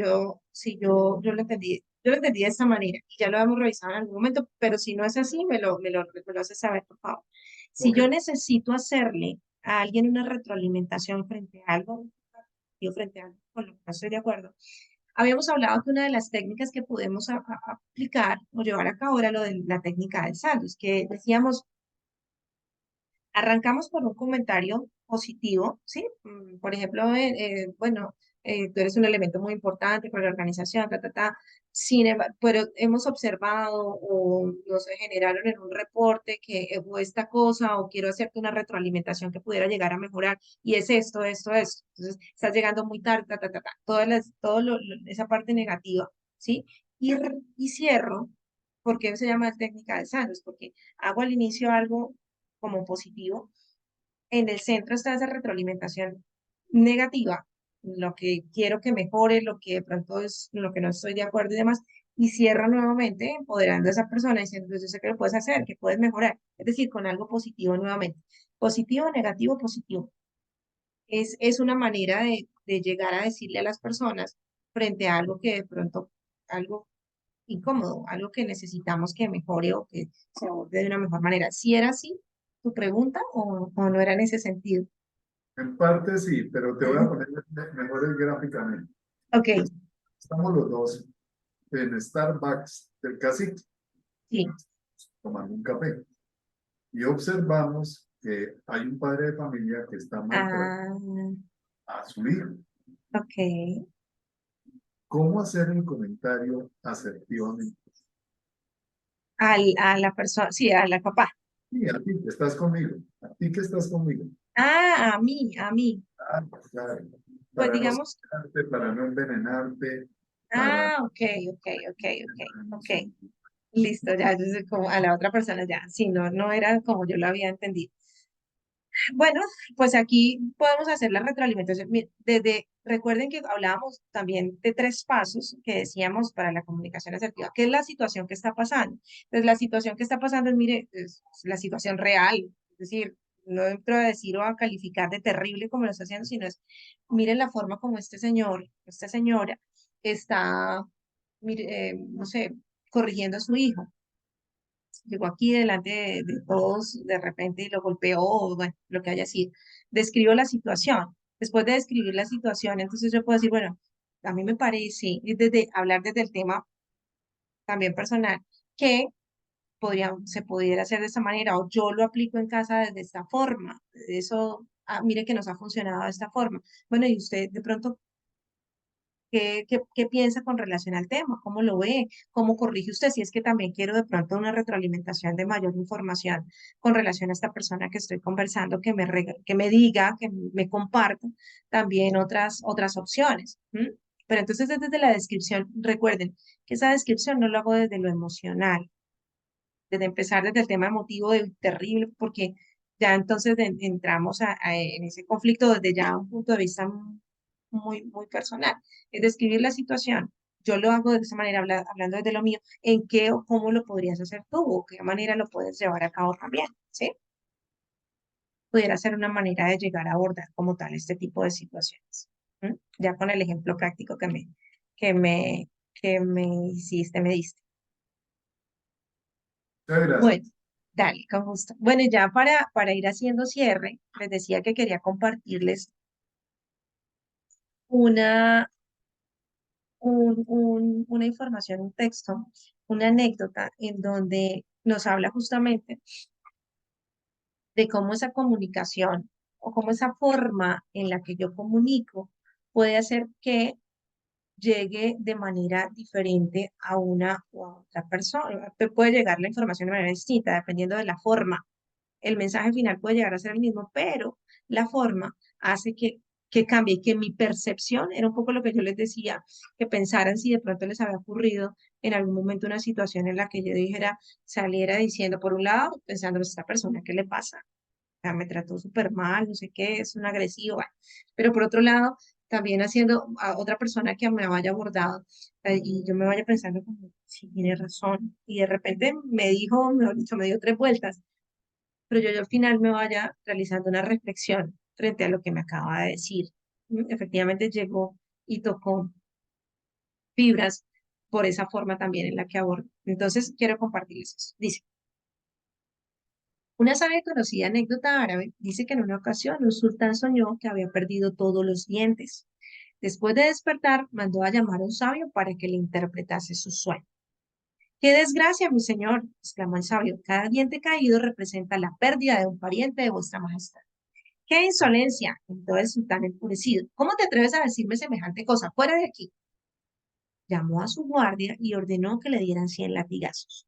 A: yo lo entendí. Yo lo entendí de esta manera y ya lo hemos revisado en algún momento, pero si no es así, me lo haces saber, por favor. Si
B: Ok.
A: yo necesito hacerle a alguien una retroalimentación frente a algo, yo frente a algo con lo que no estoy de acuerdo, habíamos hablado que una de las técnicas que podemos aplicar o llevar a cabo era lo de la técnica del sándwich, que decíamos, arrancamos por un comentario positivo, ¿sí? Por ejemplo, bueno, tú eres un elemento muy importante para la organización, pero hemos observado o nos generaron en un reporte que hubo esta cosa o quiero hacerte una retroalimentación que pudiera llegar a mejorar y es esto, esto, esto. Entonces, estás llegando muy tarde, esa parte negativa, ¿sí? Y cierro, ¿por qué se llama técnica de sándwich? Porque hago al inicio algo como positivo. En el centro está esa retroalimentación negativa, lo que quiero que mejore, lo que de pronto es lo que no estoy de acuerdo y demás, y cierro nuevamente empoderando a esa persona diciendo, yo sé que lo puedes hacer, que puedes mejorar, es decir, con algo positivo nuevamente. Positivo, negativo, positivo. Es una manera de llegar a decirle a las personas frente a algo que de pronto, algo incómodo, algo que necesitamos que mejore o que se aborde de una mejor manera. Si era así tu pregunta o no era en ese sentido.
B: En parte sí, pero te voy a poner mejores gráficamente.
A: Ok,
B: Estamos los dos en Starbucks del Cacique,
A: sí.
B: tomando un café, y observamos que hay un padre de familia que está maltratando a su hijo.
A: Ok.
B: ¿Cómo hacer el comentario asertivamente?
A: A la persona, sí, a la papá.
B: Sí, a ti que estás conmigo, a ti que estás conmigo.
A: A mí, a mí.
B: Claro, claro.
A: Pues
B: Para no
A: digamos,
B: sacarte, para no envenenarte, para...
A: ok, ok. Listo, ya, yo sé como a la otra persona ya. Sí, no era como yo lo había entendido. Bueno, pues aquí podemos hacer la retroalimentación. Recuerden que hablábamos también de 3 pasos que decíamos para la comunicación asertiva, que es la situación que está pasando. Entonces, la situación que está pasando es, mire, es la situación real, es decir, no entro a decir o a calificar de terrible como lo está haciendo, sino es, miren la forma como este señor, esta señora está, mire, no sé, corrigiendo a su hijo. Llegó aquí delante de todos de repente y lo golpeó, o bueno, lo que haya sido. Describo la situación. Después de describir la situación, entonces yo puedo decir, bueno, a mí me parece, y hablar desde el tema también personal, que se pudiera hacer de esta manera, o yo lo aplico en casa desde esta forma. Eso, mire que nos ha funcionado de esta forma. Bueno, y usted de pronto, ¿qué piensa con relación al tema? ¿Cómo lo ve? ¿Cómo corrige usted? Si es que también quiero de pronto una retroalimentación de mayor información con relación a esta persona que estoy conversando, que me diga, que me comparta también otras opciones. Pero entonces desde la descripción, recuerden que esa descripción no lo hago desde lo emocional, desde empezar desde el tema emotivo terrible, porque ya entonces entramos en ese conflicto desde ya un punto de vista muy personal. Es describir la situación. Yo lo hago de esa manera, hablando desde lo mío, en qué o cómo lo podrías hacer tú, o qué manera lo puedes llevar a cabo también, ¿sí? Pudiera ser una manera de llegar a abordar como tal este tipo de situaciones. ¿Mm? Ya con el ejemplo práctico que me, que me hiciste, me diste.
B: Muchas gracias.
A: Bueno, dale, con gusto. Bueno, y ya para ir haciendo cierre, les decía que quería compartirles una, una información, un texto, una anécdota en donde nos habla justamente de cómo esa comunicación o cómo esa forma en la que yo comunico puede hacer que llegue de manera diferente a una u a otra persona. Puede llegar la información de manera distinta dependiendo de la forma. El mensaje final puede llegar a ser el mismo, pero la forma hace que cambie, que mi percepción, era un poco lo que yo les decía, que pensaran si de pronto les había ocurrido en algún momento una situación en la que yo dijera, saliera diciendo, por un lado, pensando, esta persona, ¿qué le pasa? Sea, me trató súper mal, no sé qué, es un agresivo, bueno. Pero por otro lado, también haciendo a otra persona que me vaya abordado y yo me vaya pensando como, sí, tiene razón. Y de repente me dijo, mejor dicho, me dio 3 vueltas, pero yo al final me vaya realizando una reflexión frente a lo que me acaba de decir. Efectivamente llegó y tocó fibras por esa forma también en la que abordo. Entonces, quiero compartirles eso. Dice, una sabia y conocida anécdota árabe dice que en una ocasión un sultán soñó que había perdido todos los dientes. Después de despertar, mandó a llamar a un sabio para que le interpretase su sueño. ¡Qué desgracia, mi señor! Exclamó el sabio. Cada diente caído representa la pérdida de un pariente de vuestra majestad. ¡Qué insolencia! Gritó el sultán enfurecido. ¿Cómo te atreves a decirme semejante cosa? ¡Fuera de aquí! Llamó a su guardia y ordenó que le dieran 100 latigazos.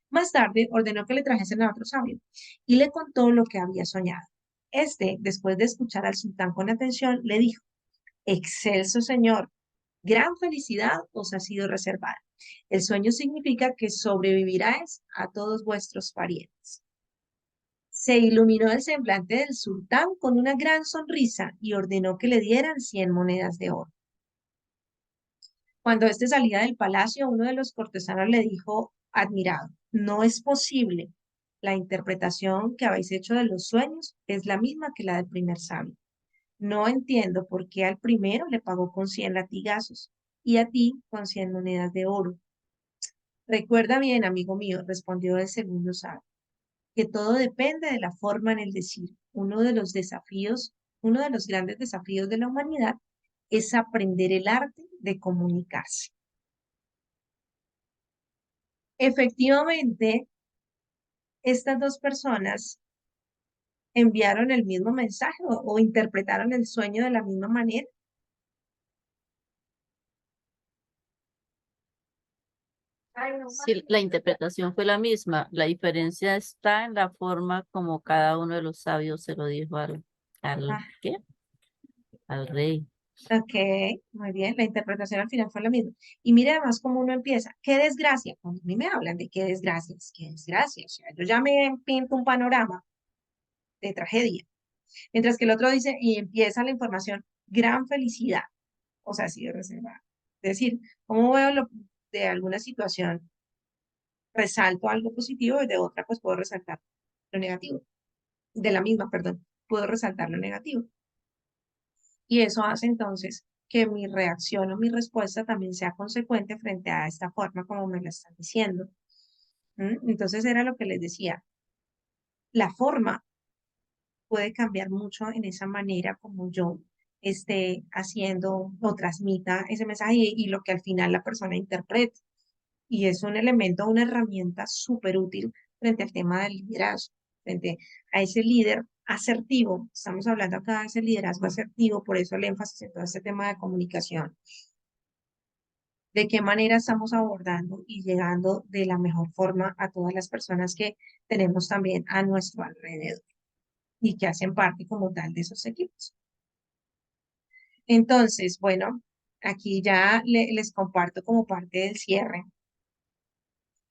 A: Más tarde ordenó que le trajesen a otro sabio y le contó lo que había soñado. Este, después de escuchar al sultán con atención, le dijo, excelso señor, gran felicidad os ha sido reservada. El sueño significa que sobreviviráis a todos vuestros parientes. Se iluminó el semblante del sultán con una gran sonrisa y ordenó que le dieran 100 monedas de oro. Cuando éste salía del palacio, uno de los cortesanos le dijo, admirado, no es posible. La interpretación que habéis hecho de los sueños es la misma que la del primer sabio. No entiendo por qué al primero le pagó con 100 latigazos y a ti con 100 monedas de oro. Recuerda bien, amigo mío, respondió el segundo sabio, que todo depende de la forma en el decir. Uno de los grandes desafíos de la humanidad es aprender el arte de comunicarse. Efectivamente, estas dos personas enviaron el mismo mensaje o interpretaron el sueño de la misma manera.
D: Sí, la interpretación fue la misma. La diferencia está en la forma como cada uno de los sabios se lo dijo
A: Ah,
D: ¿qué? Al rey.
A: ok, muy bien, la interpretación al final fue la misma. Y mire además cómo uno empieza, qué desgracia, cuando a mí me hablan de qué desgracia, o sea, yo ya me pinto un panorama de tragedia, mientras que el otro dice, y empieza la información, gran felicidad, o sea, así de reservada. Es decir, cómo veo de alguna situación, resalto algo positivo y de otra pues puedo resaltar lo negativo, de la misma, perdón, puedo resaltar lo negativo. Y eso hace entonces que mi reacción o mi respuesta también sea consecuente frente a esta forma como me lo están diciendo. Entonces era lo que les decía, la forma puede cambiar mucho en esa manera como yo esté haciendo o transmita ese mensaje y lo que al final la persona interprete. Y es un elemento, una herramienta súper útil frente al tema del liderazgo, frente a ese líder asertivo. Estamos hablando acá de ese liderazgo asertivo, por eso el énfasis en todo este tema de comunicación. De qué manera estamos abordando y llegando de la mejor forma a todas las personas que tenemos también a nuestro alrededor y que hacen parte como tal de esos equipos. Entonces, bueno, aquí ya les comparto como parte del cierre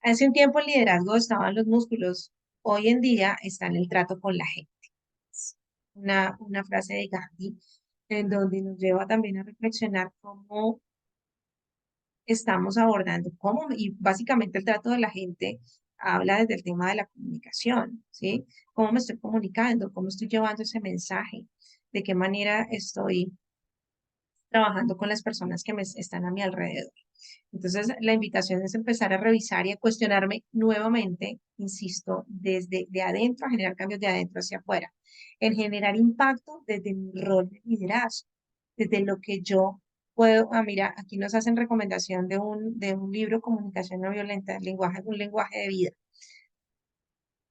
A: Hace un tiempo el liderazgo estaba en los músculos, hoy en día está en el trato con la gente. Es una frase de Gandhi en donde nos lleva también a reflexionar cómo estamos abordando, cómo, y básicamente el trato de la gente habla desde el tema de la comunicación, ¿sí? Cómo me estoy comunicando, cómo estoy llevando ese mensaje, de qué manera estoy trabajando con las personas que me están a mi alrededor. Entonces, la invitación es empezar a revisar y a cuestionarme nuevamente, insisto, desde de adentro, a generar cambios de adentro hacia afuera, en generar impacto desde mi rol de liderazgo, desde lo que yo puedo, mira, aquí nos hacen recomendación de un libro, Comunicación no violenta, lenguaje, un lenguaje de vida.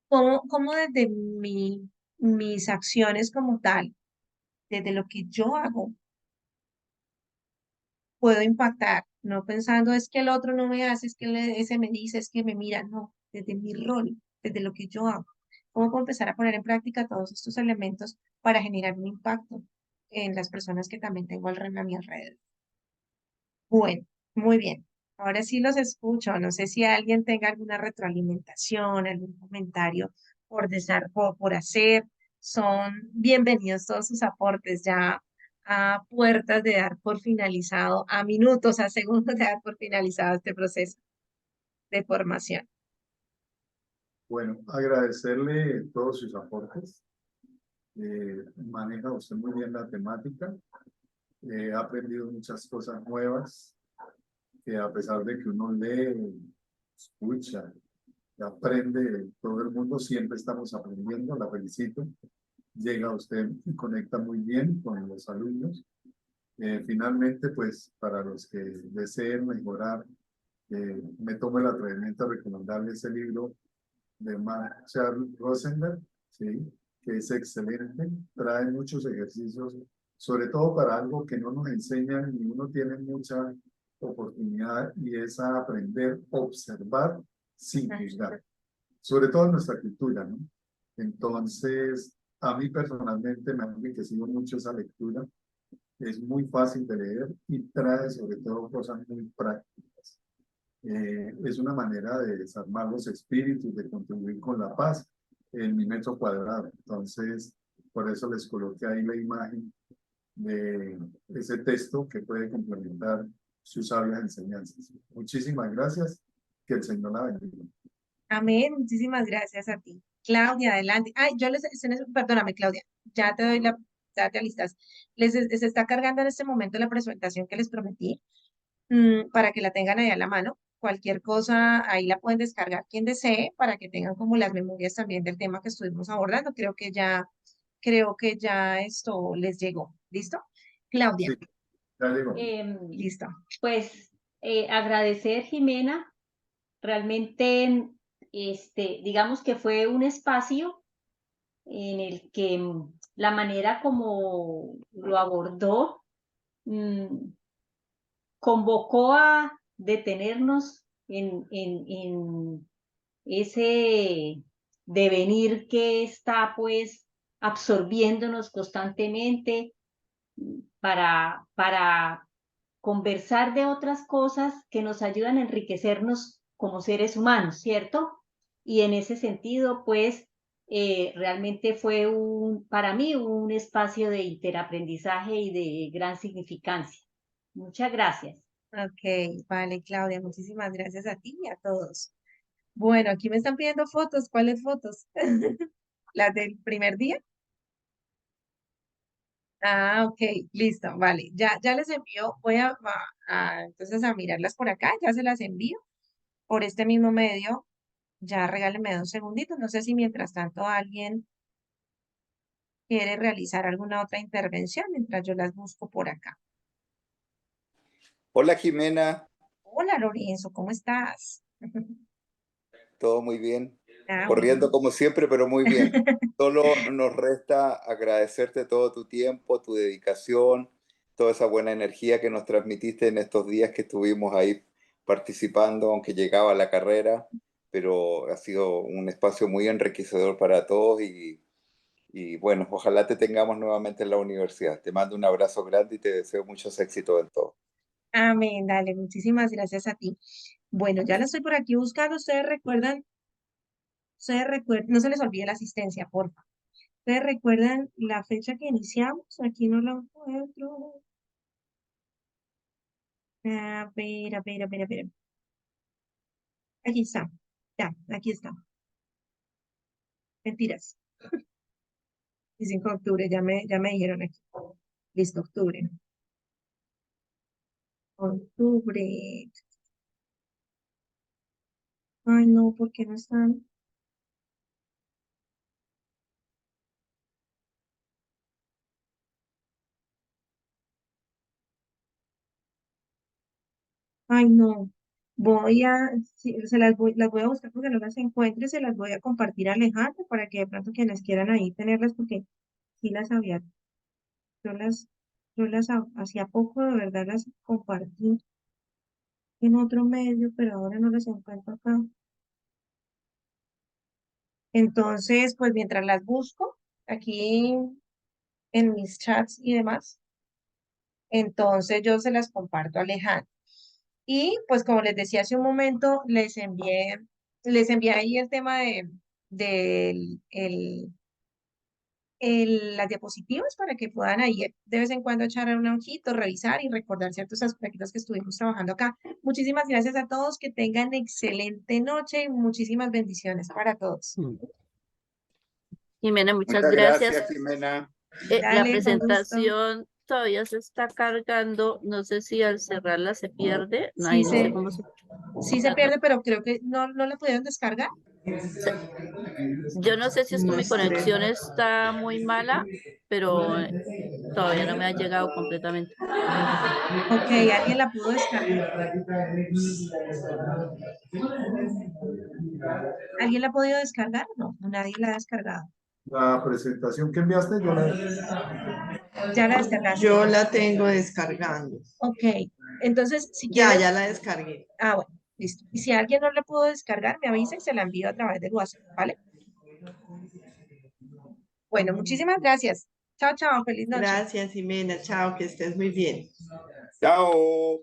A: ¿Cómo desde mis acciones como tal, desde lo que yo hago, puedo impactar, no pensando es que el otro no me hace, es que ese me dice, es que me mira, no, desde mi rol, desde lo que yo hago. ¿Cómo puedo empezar a poner en práctica todos estos elementos para generar un impacto en las personas que también tengo a mi alrededor? Bueno, muy bien. Ahora sí los escucho. No sé si alguien tenga alguna retroalimentación, algún comentario por hacer. Son bienvenidos todos sus aportes ya a puertas de dar por finalizado, a minutos, a segundos de dar por finalizado este proceso de formación.
B: Bueno, agradecerle todos sus aportes. Maneja usted muy bien la temática. He aprendido muchas cosas nuevas que a pesar de que uno lee, escucha, y aprende, todo el mundo siempre estamos aprendiendo. La felicito. Llega usted y conecta muy bien con los alumnos. Finalmente, pues para los que deseen mejorar, me tomo el atrevimiento a recomendarle ese libro de Marshall Rosenberg, ¿sí? Que es excelente, trae muchos ejercicios, sobre todo para algo que no nos enseñan y uno tiene mucha oportunidad, y es a aprender a observar sin juzgar, sobre todo en nuestra cultura, ¿no? Entonces, a mí personalmente me ha enriquecido mucho esa lectura, es muy fácil de leer y trae sobre todo cosas muy prácticas. Es una manera de desarmar los espíritus, de contribuir con la paz en mi metro cuadrado. Entonces, por eso les coloqué ahí la imagen de ese texto que puede complementar sus sabias enseñanzas. Muchísimas gracias. Que el Señor la bendiga.
A: Amén. Muchísimas gracias a ti. Claudia, adelante. Ay, perdóname, Claudia, ya te doy ya te alistas. Se está cargando en este momento la presentación que les prometí, para que la tengan ahí a la mano. Cualquier cosa, ahí la pueden descargar quien desee para que tengan como las memorias también del tema que estuvimos abordando. Creo que ya esto les llegó. ¿Listo? Claudia,
B: Sí, ya llegó.
A: listo.
C: Pues agradecer, Jimena, realmente, digamos que fue un espacio en el que la manera como lo abordó convocó a detenernos en ese devenir que está pues absorbiéndonos constantemente para conversar de otras cosas que nos ayudan a enriquecernos como seres humanos, ¿cierto? Y en ese sentido, pues, realmente fue para mí un espacio de interaprendizaje y de gran significancia. Muchas gracias.
A: Ok, vale, Claudia, muchísimas gracias a ti y a todos. Bueno, aquí me están pidiendo fotos. ¿Cuáles fotos? ¿Las del primer día? Ah, ok, listo, vale. Ya les envío, entonces a mirarlas por acá, ya se las envío por este mismo medio. Ya regálenme 2 segunditos. No sé si mientras tanto alguien quiere realizar alguna otra intervención mientras yo las busco por acá.
K: Hola Jimena,
A: Hola Lorenzo, ¿cómo estás?
K: todo muy bien.
A: Ah,
K: Corriendo
A: bueno.
K: como siempre, pero muy bien. Solo nos resta agradecerte todo tu tiempo, tu dedicación, toda esa buena energía que nos transmitiste en estos días que estuvimos ahí participando, aunque llegaba la carrera, pero ha sido un espacio muy enriquecedor para todos y bueno, ojalá te tengamos nuevamente en la universidad. Te mando un abrazo grande y te deseo muchos éxitos en todo.
A: Amén, dale, muchísimas gracias a ti. Bueno, ya la estoy por aquí buscando. Ustedes recuerdan, no se les olvide la asistencia, por favor. ¿Ustedes recuerdan la fecha que iniciamos? Aquí no la encuentro. A ver. Aquí está. Ya, aquí está. Mentiras. Y 5 de octubre, ya me dijeron aquí. Listo, octubre. Octubre. Ay, no, ¿por qué no están? Ay, no. Sí, las voy a buscar porque no las encuentro y se las voy a compartir a Alejandro para que de pronto quienes quieran ahí tenerlas porque sí las había, yo las, hacía poco de verdad las compartí en otro medio, pero ahora no las encuentro acá. Entonces, pues mientras las busco aquí en mis chats y demás, entonces yo se las comparto a Alejandro. Y pues como les decía hace un momento, les envié ahí el tema del las diapositivas para que puedan ahí de vez en cuando echar un ojito, revisar y recordar ciertos aspectos que estuvimos trabajando acá. Muchísimas gracias a todos, que tengan excelente noche y muchísimas bendiciones para todos.
D: Jimena, muchas
K: Muchas
D: gracias.
K: gracias, Jimena.
D: La
A: Dale, con gusto.
D: presentación todavía se está cargando. No sé si al cerrarla se pierde. No, ahí
A: Sí
D: no sé cómo se...
A: sí se pierde, pero creo que no la pudieron descargar.
D: Yo no sé si es que mi
I: Muestre.
D: conexión está muy mala, pero todavía no me ha llegado completamente.
A: Ok, ¿alguien la pudo descargar? ¿Alguien la ha podido descargar? No, nadie la ha descargado.
B: La presentación que enviaste, yo la...
A: Ya la descargaste.
I: Yo la tengo descargando.
A: Ok, entonces si
I: Ya
A: quieres...
I: la descargué.
A: Ah, bueno, listo. Y si alguien no la pudo descargar, me avisa y se la envío a través del WhatsApp, ¿vale? Bueno, muchísimas gracias. Chao, chao, feliz noche.
I: Gracias, Jimena. Chao, que estés muy bien.
K: Chao.